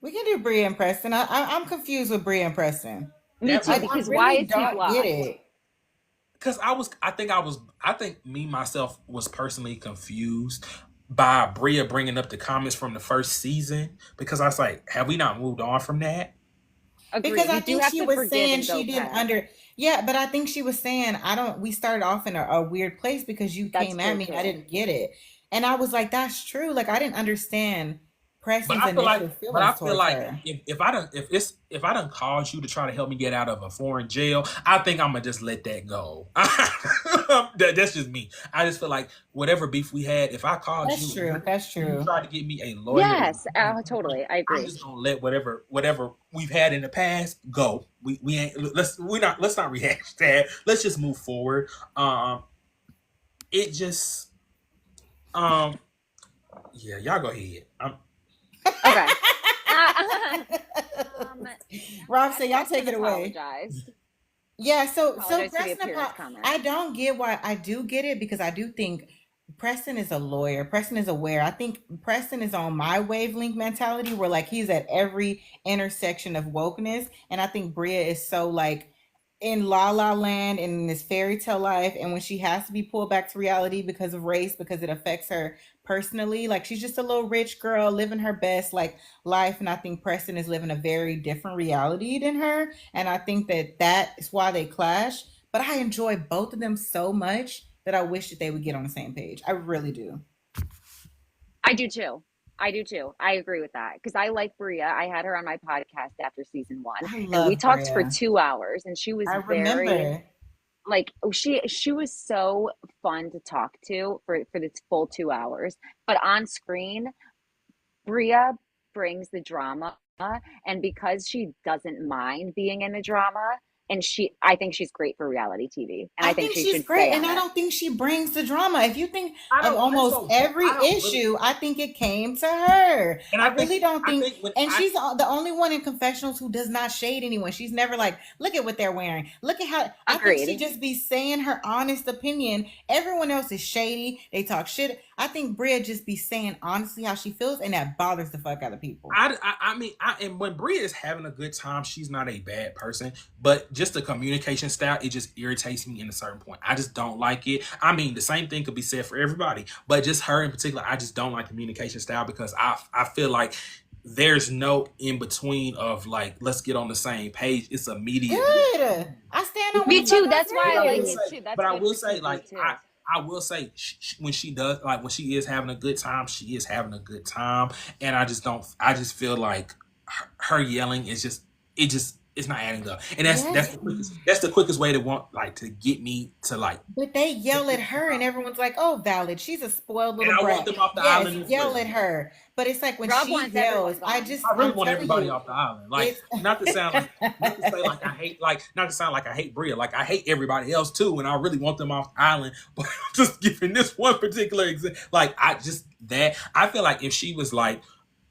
We can do Bria and Preston. I'm confused with Bria and Preston. Me too, because why is he blocked? Get it. Because I think me myself was personally confused by Bria bringing up the comments from the first season, because I was like, have we not moved on from that? Agreed. Because I think she was saying she didn't but I think she was saying we started off in a weird place because you came at me and I didn't get it. And I was like, that's true. Like I didn't understand Preston's initial feelings. But I feel like her. if I done called you to try to help me get out of a foreign jail, I think I'm gonna just let that go. That's just me. I just feel like whatever beef we had, if I called that's true. That's true. You tried to get me a lawyer. Yes, totally. I agree. I'm just gonna let whatever we've had in the past go. We ain't let's not rehash that. Let's just move forward. It just yeah, y'all go ahead. Okay. Rob said, y'all take it away. Yeah, so Preston, I don't get why. I do get it because I do think Preston is a lawyer. Preston is aware. I think Preston is on my wavelength mentality where like he's at every intersection of wokeness. And I think Bria is so like in La La Land and in this fairy tale life, and when she has to be pulled back to reality because of race, because it affects her personally. Like she's just a little rich girl living her best like life, and I think Preston is living a very different reality than her, and I think that that is why they clash. But I enjoy both of them so much that I wish that they would get on the same page. I really do. I do too. I do too. I agree with that because I like Bria. I had her on my podcast after season one, I and we love talked for Bria. 2 hours, and she was I very remember. like she was so fun to talk to for this full 2 hours. But on screen, Bria brings the drama, and because she doesn't mind being in the drama, and I think she's great for reality TV, and I I think think she she's should great, stay and on I it. don't think she brings the drama. If you think I of don't think almost so. every I don't really, issue, I think it came to her. and I really don't I think, think when and I she's the only one in confessionals who does not shade anyone. She's never like, look at what they're wearing. Look at how, I think she Agreed. just be saying her honest opinion. Everyone else is shady. They talk shit. I think Bria just be saying honestly how she feels, and that bothers the fuck out of people. I mean, and when Bria is having a good time, she's not a bad person. But just the communication style, it just irritates me in a certain point. I just don't like it. I mean, the same thing could be said for everybody, but just her in particular, I just don't like communication style because I feel like there's no in between of like let's get on the same page. It's immediately. Good. I stand on what Me the fuck too. I That's why I like it say. too. That's But I good will for say, TV like too. I will say when she does, like when she is having a good time, she is having a good time, and I just don't. I just feel like her yelling is just it just it's not adding up, and Yes. that's the quickest way to want like to get me to like. But they yell at her, and everyone's like, "Oh, valid. She's a spoiled And little I want brat." them off the Yes, island as yell well. at her. But it's like when Rob she wants everyone yells, gone. I really I'm want telling everybody you, off the island. Like, it's not to sound like, not to say like I hate, like, not to sound like I hate Bria. Like, I hate everybody else too, and I really want them off the island. But I'm just giving this one particular example. Like, I feel like if she was like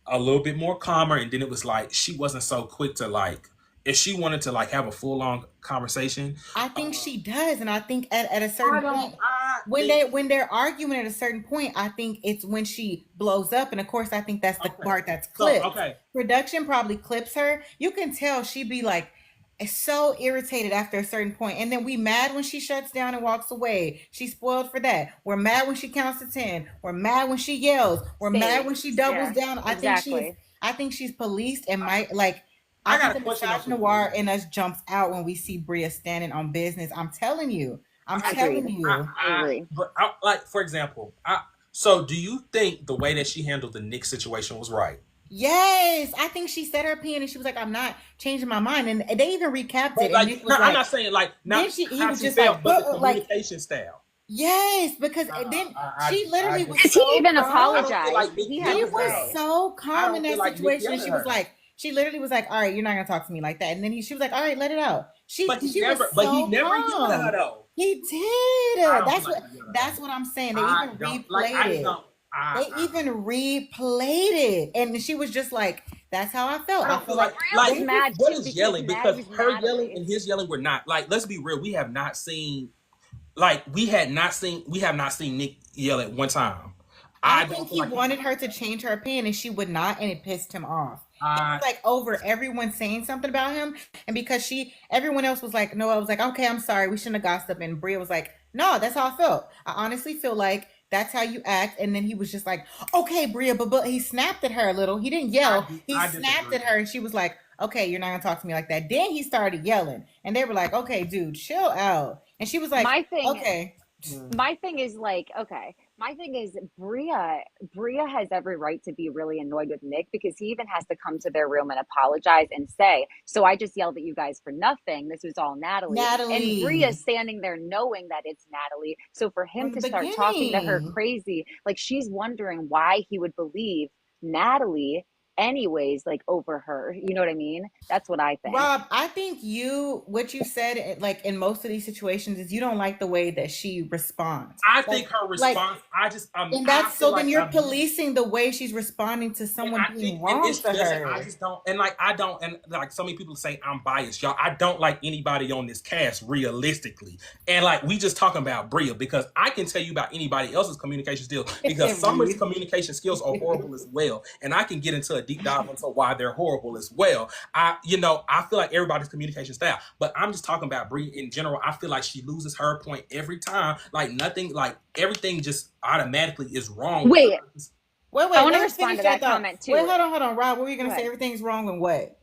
a little bit more calmer, and then it was like she wasn't so quick to like, if she wanted to like have a full on conversation, I think uh, she does, and I think at a I certain don't. point, I think when they're arguing at a certain point, I think it's when she blows up, and of course, I think that's the okay. part that's So clipped. okay, Production probably clips her. You can tell she be like so irritated after a certain point, and then we mad when she shuts down and walks away. She's spoiled for that. We're mad when she counts to 10. We're mad when she yells. We're mad when Same. she doubles Yeah, down. exactly. I think she's policed and might like. I I think got a the question though misogyny for you. noir in us jumps out when we see Bria standing on business. I'm telling you. I'm I, Agreed. telling I, you. I agree. but like for example, so do you think the way that she handled the Nick situation was right? Yes, I think she said her opinion and she was like, "I'm not changing my mind." And they even recapped it, But and like, Nick no, was I'm like, not saying like then not he how was she just like, felt, but the like communication style. yes, because then she I literally was just Because he so even I calm. don't feel apologized. like Nick He had He yelled to at was her. say, so I calm in don't feel that like Nick situation. yelled at her. She literally was like, "All right, you're not gonna talk to me like that." And then she was like, "All right, let it out." She was But he so never yelled at her calm. though. He I did. don't feel like he yelled at her. That's what I'm saying. They I even don't like. I replayed just it. don't. They even replayed it, and she was just like, "That's how I felt." I I don't feel feel like like Bria was like they just mad what too is because yelling Nat because was her yelling Natalie. and his yelling were not like. Let's be real. We have not seen like we have not seen Nick yell at one time. I I don't think feel he like wanted her to change her opinion and she would not, and it pissed him off. He was I like over everyone saying something about him, and because everyone else was like, Noel was like, okay, I'm sorry, we shouldn't have gossiped, and Bria was like, no, that's how I felt. I honestly feel like that's how you act, and then he was just like, okay, Bria, but he snapped at her a little. He didn't yell. He I snapped disagree. at her, and she was like, okay, you're not gonna talk to me like that. Then he started yelling, and they were like, okay, dude, chill out. And she was like, My thing okay. Mm. my thing is like, okay, my thing is Bria has every right to be really annoyed with Nick because he even has to come to their room and apologize and say, so I just yelled at you guys for nothing, this was all Natalie. And Natalie, Bria's standing there knowing that it's Natalie, so for him from to the start talking to her beginning. crazy, like she's wondering why he would believe Natalie anyways, like over her, you know what I mean? That's what I think. Rob, I think what you said, like in most of these situations, is you don't like the way that she responds. I Like, think her like, response. and I that's feel so then like you're policing the way she's responding to and someone I being think, and wrong this to doesn't. I her. just don't. And like I don't. And like so many people say, I'm biased, y'all. I don't like anybody on this cast realistically. And like we just talking about Bria because I can tell you about anybody else's communication skills because Summer's Rude. communication skills are horrible as well. And I can get into a deep dive into why they're horrible as well. I feel like everybody's communication style, but I'm just talking about Brie in general. I feel like she loses her point every time. Like nothing, like everything just automatically is wrong with Wait, her. Wait, I want to let us respond finish to that that thought. comment too. Wait, hold on, Rob. What were you Go gonna say? ahead. Everything's wrong with what?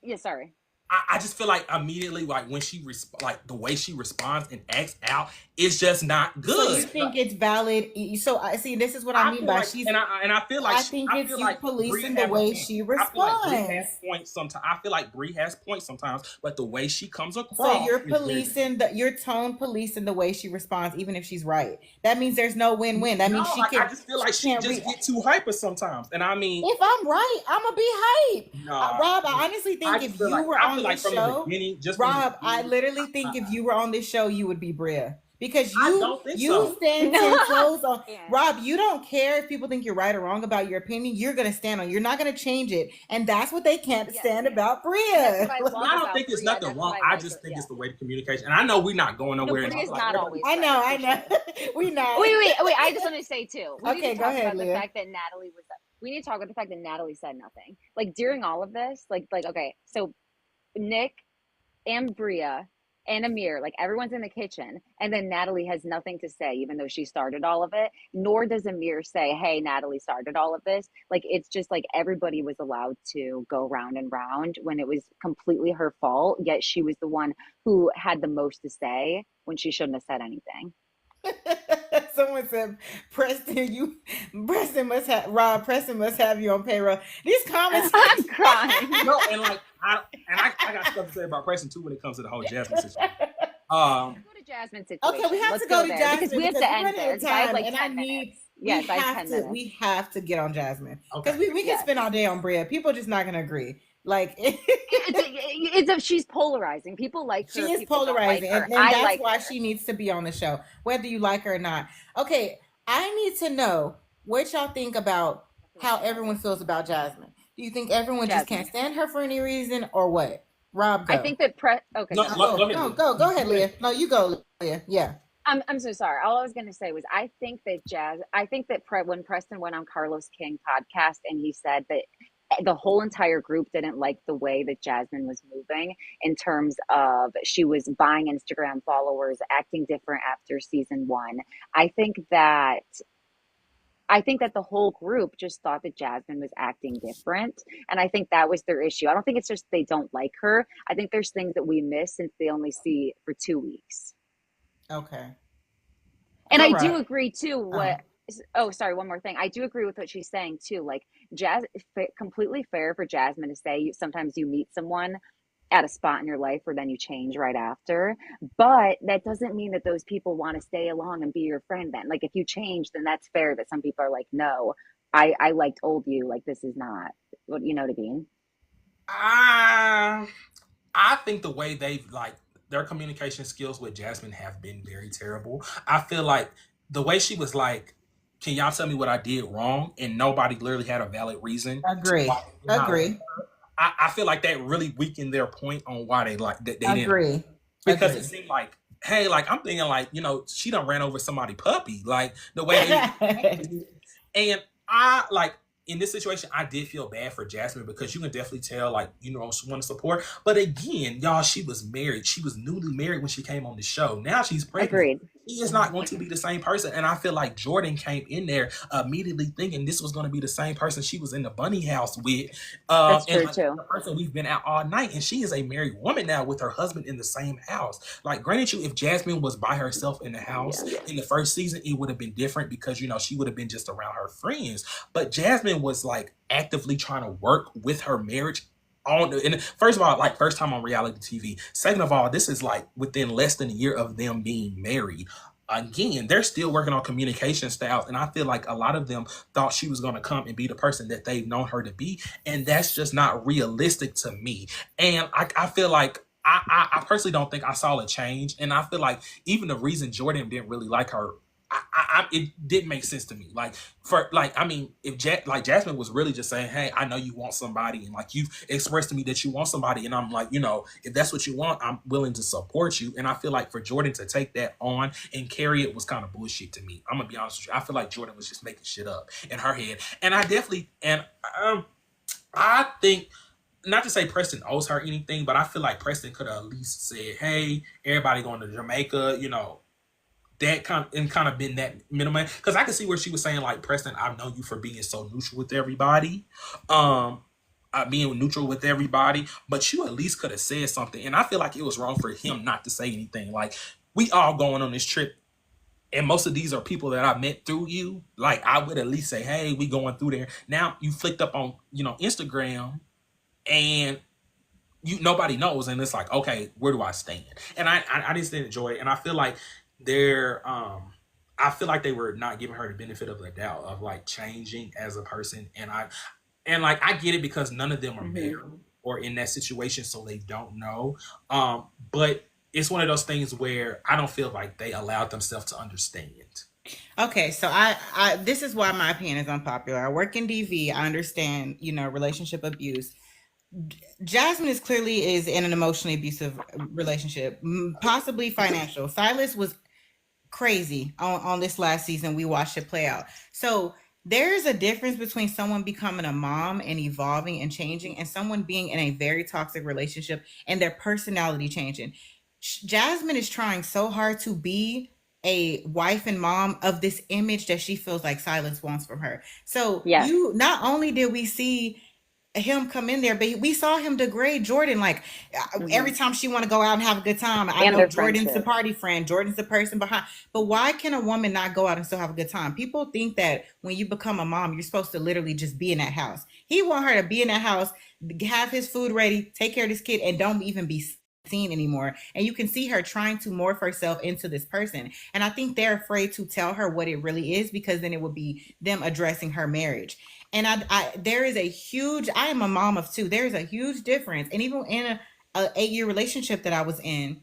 Yeah, sorry. I just feel like immediately, like when she like the way she responds and acts out, it's just not good. So you think it's valid? So I see. This is what I mean feel by like, she's. I feel like I think it's feel you like policing Brie the has a way point. she I feel like Brie has responds. points sometimes. I feel like Brie has points sometimes, but the way she comes So across you're is very policing your tone policing the way she responds, even if she's right. That means there's no win-win. That no. means Like I just feel like she can't just get too hyper sometimes, and I mean, If I'm right, I'm gonna be hype. no. Rob, I honestly think if you were I on feel like this from the show, beginning, just from the Rob, I beginning, literally think if you were on this show, you would be Bria. Because I you don't think so. stand No, 10 toes on can't. Rob, you don't care if people think you're right or wrong about your opinion. You're gonna stand on. You're not gonna change it. And that's what they can't Yes. stand about And that's Bria. what I love I don't about think it's Bria. nothing That's wrong. what I I like just her. think Yeah. it's the way the communication. And I know we're not going No, nowhere. And I Bria's feel like not everybody- always I know, right, I for know. sure. We know. Wait. I just want to say too. We need Okay, to go talk ahead, about the Leah. fact that Natalie was. We need to talk about the fact that Natalie said nothing. Like during all of this, okay, so Nick and Bria and Amir, like everyone's in the kitchen, and then Natalie has nothing to say, even though she started all of it. Nor does Amir say, "Hey, Natalie started all of this." Like it's just like everybody was allowed to go round and round when it was completely her fault. Yet she was the one who had the most to say when she shouldn't have said anything. Someone said, Preston must have Rob. Preston must have you on payroll. These comments. I'm crying. No, and like I got stuff to say about Preston too when it comes to the whole Jasmine situation. Go to Jasmine's situation. Okay, we have Let's to go to there Jasmine because we have because to we're end running out of this. I have time, like and 10 I need. minutes. Yes, I have 10 minutes. We have to get on Jasmine because Okay. we can Yes. spend all day on Bria. People are just not going to agree. Like She's polarizing. People like her. she is People don't like polarizing, her. and I that's like why her. she needs to be on the show, whether you like her or not. Okay, I need to know what y'all think about how everyone feels about Jasmine. Do you think everyone just can't stand her for any reason, or what? Rob, go. I think that okay. No, go. go ahead. Go ahead, Leah. No, you go, Leah. Yeah. I'm so sorry. All I was going to say was I think that when Preston went on Carlos King podcast and he said that the whole entire group didn't like the way that Jasmine was moving in terms of she was buying Instagram followers, acting different after season 1. I think that the whole group just thought that Jasmine was acting different. And I think that was their issue. I don't think it's just they don't like her. I think there's things that we miss since they only see for 2 weeks. Okay. And All I right. do agree too. Sorry, one more thing. I do agree with what she's saying too. Like completely fair for Jasmine to say sometimes you meet someone at a spot in your life where then you change right after. But that doesn't mean that those people want to stay along and be your friend then. Like if you change, then that's fair that some people are like, no, I liked old you. Like this is not what you know what I mean? I think the way they've like their communication skills with Jasmine have been very terrible. I feel like the way she was like, "Can y'all tell me what I did wrong?" and nobody literally had a valid reason. Agree. I feel like that really weakened their point on why they like that they Agree. didn't because it seemed like, hey, like I'm thinking like she done ran over somebody puppy like the way they and I like. In this situation, I did feel bad for Jasmine because you can definitely tell, like, she want to support. But again, y'all, she was married. She was newly married when she came on the show. Now she's pregnant. Agreed. She is not going to be the same person. And I feel like Jordan came in there immediately thinking this was going to be the same person she was in the bunny house with. That's true, and too. The person we've been out all night. And she is a married woman now with her husband in the same house. Like, granted you, if Jasmine was by herself in the house in the first season, it would have been different because, she would have been just around her friends. But Jasmine was like actively trying to work with her marriage and first of all, like first time on reality TV. Second of all, this is like within less than a year of them being married. Again, they're still working on communication styles, and I feel like a lot of them thought she was going to come and be the person that they've known her to be, and that's just not realistic to me. And I feel like I personally don't think I saw a change, and I feel like even the reason Jordan didn't really like her, it didn't make sense to me. Like if Jasmine was really just saying, "Hey, I know you want somebody, and like you've expressed to me that you want somebody, and I'm like, if that's what you want, I'm willing to support you." And I feel like for Jordan to take that on and carry it was kind of bullshit to me. I'm gonna be honest with you. I feel like Jordan was just making shit up in her head, and I definitely I think, not to say Preston owes her anything, but I feel like Preston could have at least said, "Hey, everybody going to Jamaica," that kind of been that middleman. Because I can see where she was saying like, Preston, I've known you for being so neutral with everybody, being neutral with everybody, but you at least could have said something. And I feel like it was wrong for him not to say anything. Like, we all going on this trip, and most of these are people that I met through you. Like, I would at least say, "Hey, we going through there." Now you flicked up on Instagram, and nobody knows, and it's like, okay, where do I stand? And I just didn't enjoy it, and I feel like they're I feel like they were not giving her the benefit of the doubt of like changing as a person. And like, I get it, because none of them are married or in that situation, so they don't know. But it's one of those things where I don't feel like they allowed themselves to understand. Okay, so I this is why my opinion is unpopular. I work in DV. I understand, relationship abuse. Jasmine is in an emotionally abusive relationship, possibly financial. Silas was crazy on this last season. We watched it play out. So there's a difference between someone becoming a mom and evolving and changing, and someone being in a very toxic relationship and their personality changing. Jasmine is trying so hard to be a wife and mom of this image that she feels like Silas wants from her. So Yes. you not only did we see him come in there, but we saw him degrade Jordan. Like, every time she want to go out and have a good time, I And know their Jordan's the friendship. party friend, Jordan's the person behind. But why can a woman not go out and still have a good time? People think that when you become a mom, you're supposed to literally just be in that house. He want her to be in that house, have his food ready, take care of this kid, and don't even be seen anymore. And you can see her trying to morph herself into this person. And I think they're afraid to tell her what it really is, because then it would be them addressing her marriage. And there is a huge, I am a mom of two. There's a huge difference. And even in a 8-year relationship that I was in,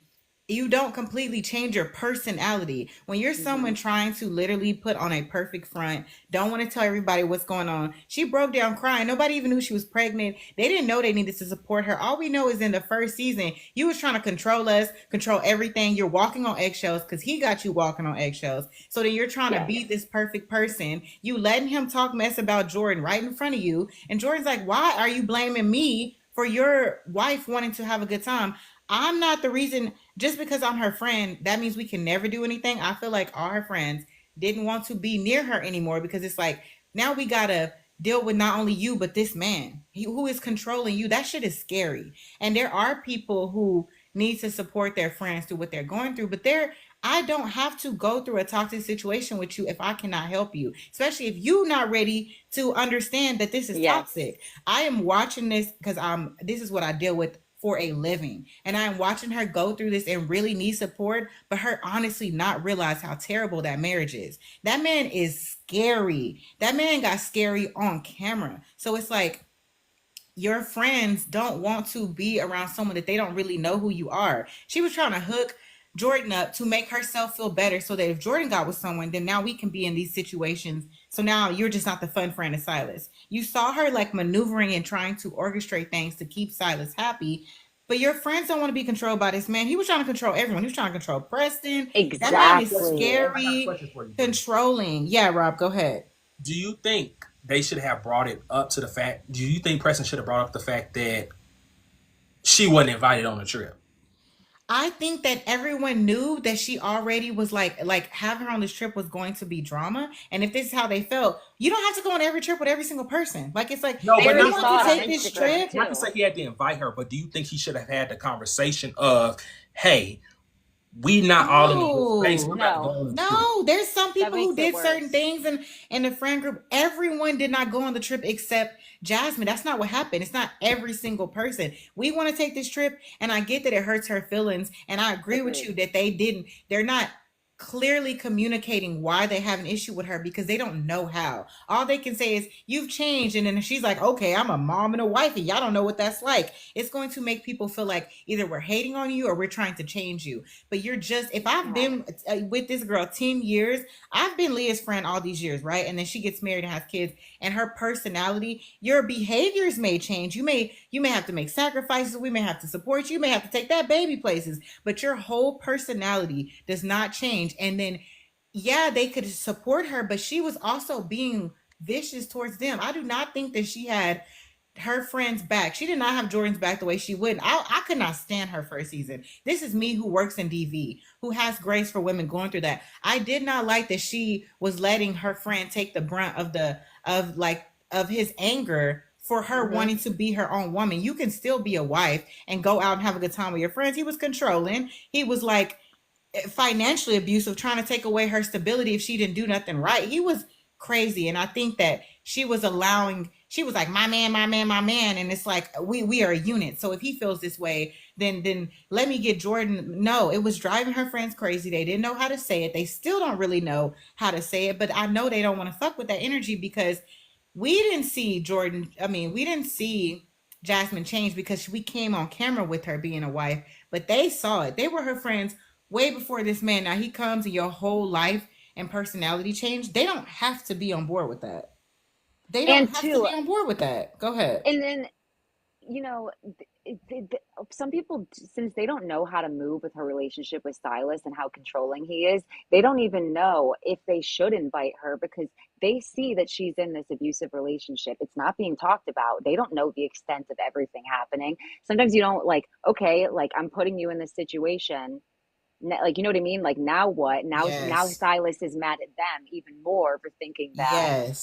you don't completely change your personality. When you're someone trying to literally put on a perfect front, don't want to tell everybody what's going on. She broke down crying. Nobody even knew she was pregnant. They didn't know they needed to support her. All we know is in the first season, you was trying to control us, control everything. You're walking on eggshells because he got you walking on eggshells. So then you're trying to be this perfect person. You letting him talk mess about Jordan right in front of you. And Jordan's like, why are you blaming me for your wife wanting to have a good time? I'm not the reason. Just because I'm her friend, that means we can never do anything. I feel like all her friends didn't want to be near her anymore, because it's like, now we gotta deal with not only you but this man who is controlling you. That shit is scary. And there are people who need to support their friends through what they're going through, but I don't have to go through a toxic situation with you if I cannot help you, especially if you're not ready to understand that this is toxic. I am watching this because this is what I deal with for a living. And I'm watching her go through this and really need support, but her honestly not realize how terrible that marriage is. That man is scary. That man got scary on camera. So it's like, your friends don't want to be around someone that they don't really know who you are. She was trying to hook Jordan up to make herself feel better, so that if Jordan got with someone, then now we can be in these situations. So now you're just not the fun friend of Silas. You saw her like maneuvering and trying to orchestrate things to keep Silas happy. But your friends don't want to be controlled by this man. He was trying to control everyone. He was trying to control Preston. That man is scary, controlling. Yeah, Rob, go ahead. Do you think they should have brought it up to the fact? Do you think Preston should have brought up the fact that she wasn't invited on the trip? I think that everyone knew that she already was like having her on this trip was going to be drama. And if this is how they felt, you don't have to go on every trip with every single person. Like, it's like, no, but but you want to take this trip. Not to say he had to invite her, but do you think he should have had the conversation of, hey, we not all in the space. No, there's some people who did certain things in the friend group. Everyone did not go on the trip except Jasmine. That's not what happened. It's not every single person. We want to take this trip, and I get that it hurts her feelings, and I agree with you that they're not clearly communicating why they have an issue with her, because they don't know how. All they can say is, you've changed, and then she's like, okay, I'm a mom and a wife, and y'all don't know what that's like. It's going to make people feel like either we're hating on you or we're trying to change you. But you're just, if I've been with this girl 10 years, I've been Leah's friend all these years, right? And then she gets married and has kids, and her personality, your behaviors may change. You may have to make sacrifices. We may have to support you. You may have to take that baby places, but your whole personality does not change. And then, yeah, they could support her, but she was also being vicious towards them. I do not think that she had her friend's back. She did not have Jordan's back the way she would. I could not stand her first season. This is me who works in DV, who has grace for women going through that. I did not like that she was letting her friend take the brunt of his anger for her wanting to be her own woman. You can still be a wife and go out and have a good time with your friends. He was controlling. He was like financially abusive, trying to take away her stability if she didn't do nothing right. He was crazy. And I think that she was like, my man, my man, my man. And it's like, we are a unit. So if he feels this way, then let me get Jordan. No, it was driving her friends crazy. They didn't know how to say it. They still don't really know how to say it, but I know they don't want to fuck with that energy because we didn't see we didn't see Jasmine change because we came on camera with her being a wife, but they saw it. They were her friends way before this man. Now he comes and your whole life and personality change. They don't have to be on board with that. They don't have to be on board with that. Go ahead. And then, some people, since they don't know how to move with her relationship with Silas and how controlling he is, they don't even know if they should invite her because they see that she's in this abusive relationship. It's not being talked about. They don't know the extent of everything happening. Sometimes you don't okay, I'm putting you in this situation. You know what I mean? Like, now what? Now Silas is mad at them even more for thinking that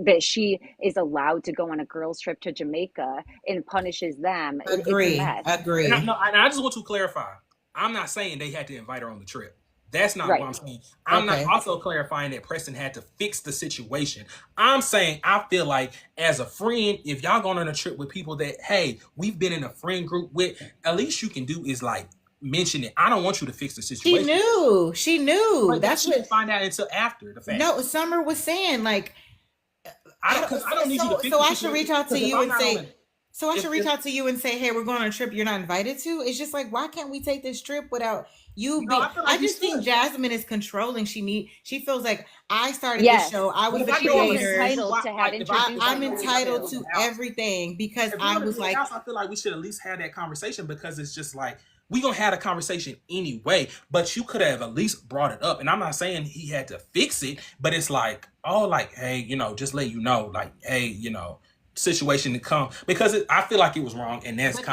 that she is allowed to go on a girls' trip to Jamaica and punishes them. Agree. Agree. And I just want to clarify. I'm not saying they had to invite her on the trip. That's not what I'm saying. I'm not also clarifying that Preston had to fix the situation. I'm saying I feel like as a friend, if y'all going on a trip with people that, hey, we've been in a friend group with, at least you can do is mention it. I don't want you to fix the situation. She knew. Like, that's what she didn't find out until after the fact. No, Summer was saying I don't need you to fix so I should reach out to you and say. So I should reach out to you and say, hey, we're going on a trip you're not invited to. It's just like, why can't we take this trip without you being? I just think Jasmine is controlling. She feels like I started this show. I was the creator. I'm entitled to everything because I was like. I feel like we should at least have that conversation because it's just like. We gonna have a conversation anyway, but you could have at least brought it up. And I'm not saying he had to fix it, but it's hey, just let you know, hey, situation to come because I feel like it was wrong, and that's it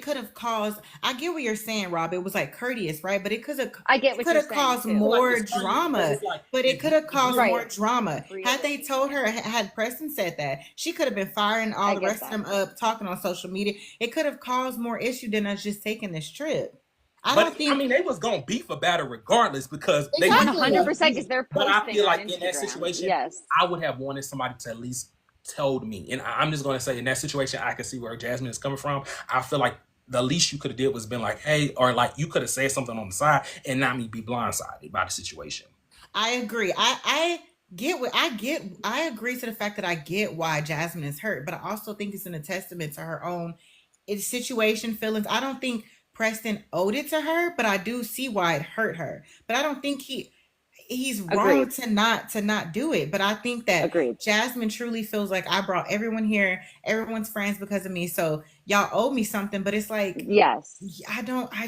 could have caused. I get what you're saying, Rob. It was courteous, right? But it could have. I get what could have caused more drama. But it could have caused more drama. Had they told her, had Preston said that, she could have been firing all the rest of them up, talking on social media. It could have caused more issue than us just taking this trip. They was gonna beef about it regardless because they 100% because they're posting. But I feel like in that situation, I would have wanted somebody to at least told me, and I'm just going to say in that situation I can see where Jasmine is coming from. I feel like the least you could have did was been hey, or you could have said something on the side and not me be blindsided by the situation. I agree. I agree to the fact that I get why Jasmine is hurt, but I also think it's a testament to her own situation, feelings. I don't think Preston owed it to her, but I do see why it hurt her. But I don't think he's wrong to not do it. But I think that Jasmine truly feels like I brought everyone here, everyone's friends because of me, so y'all owe me something. But it's I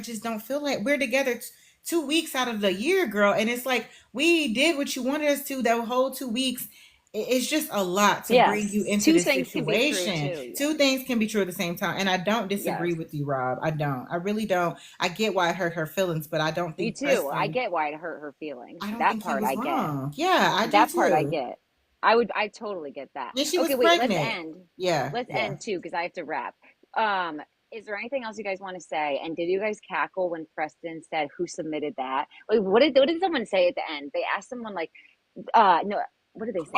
just don't feel like we're together 2 weeks out of the year, girl, and it's we did what you wanted us to that whole 2 weeks. It's just a lot to bring you into this situation. Two things can be true at the same time. And I don't disagree with you, Rob. I don't. I really don't. I get why it hurt her feelings, but I don't think me too. I get why it hurt her feelings. That part I get. Yeah, I do that too. Part I get. I totally get that. And she was pregnant. Let's end. Yeah. Let's end too, because I have to wrap. Is there anything else you guys want to say? And did you guys cackle when Preston said who submitted that? What did someone say at the end? They asked someone no. What did they say?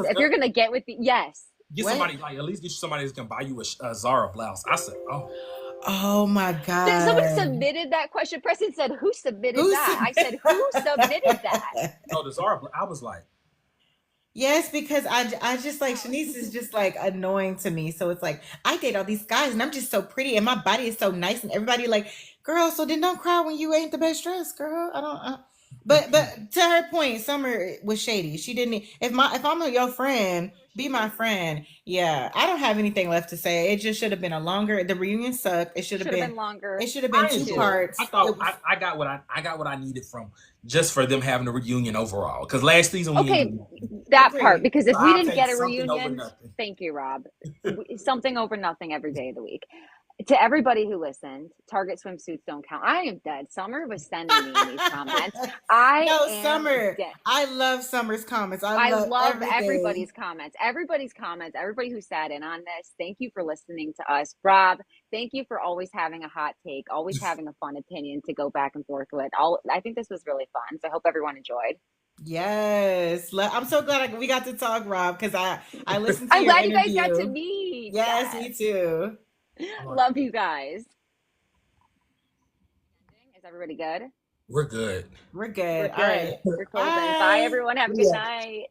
If you're gonna get with get somebody at least get somebody that's gonna buy you a Zara blouse. I said, oh my God. Somebody submitted that question. Preston said, who submitted that? I said, who submitted that? No, the Zara. I was like, yes, because I just Shanice is just annoying to me. So it's I date all these guys and I'm just so pretty and my body is so nice and everybody girl, so then don't cry when you ain't the best dressed, girl. But to her point, Summer was shady. She didn't. If I'm your friend, be my friend. Yeah, I don't have anything left to say. It just should have been a longer. The reunion sucked. It should have Should have been. been longer. It should have been I two enjoyed it. I parts. thought It was I got what I got what I needed from just for them having a reunion overall. Because last season we Okay, didn't get that part, agree. because so if we I'll didn't take get a something over reunion, nothing. thank you, Rob. Something over nothing every day of the week. To everybody who listened, Target swimsuits don't count. I am dead. Summer was sending me in these comments. I No, am Summer. dead. I love Summer's comments. I I love love everything. everybody's comments, everybody who sat in on this. Thank you for listening to us. Rob, thank you for always having a hot take, always having a fun opinion to go back and forth with. I think this was really fun. So I hope everyone enjoyed. Yes, I'm so glad we got to talk, Rob, because I listened to I'm your glad you guys got to interview. meet. Yes, me Yes. too. Love you guys. Is everybody good? We're good. We're We're good. All good. right. We're closing. Bye, Bye. everyone. Have a good Yeah. night.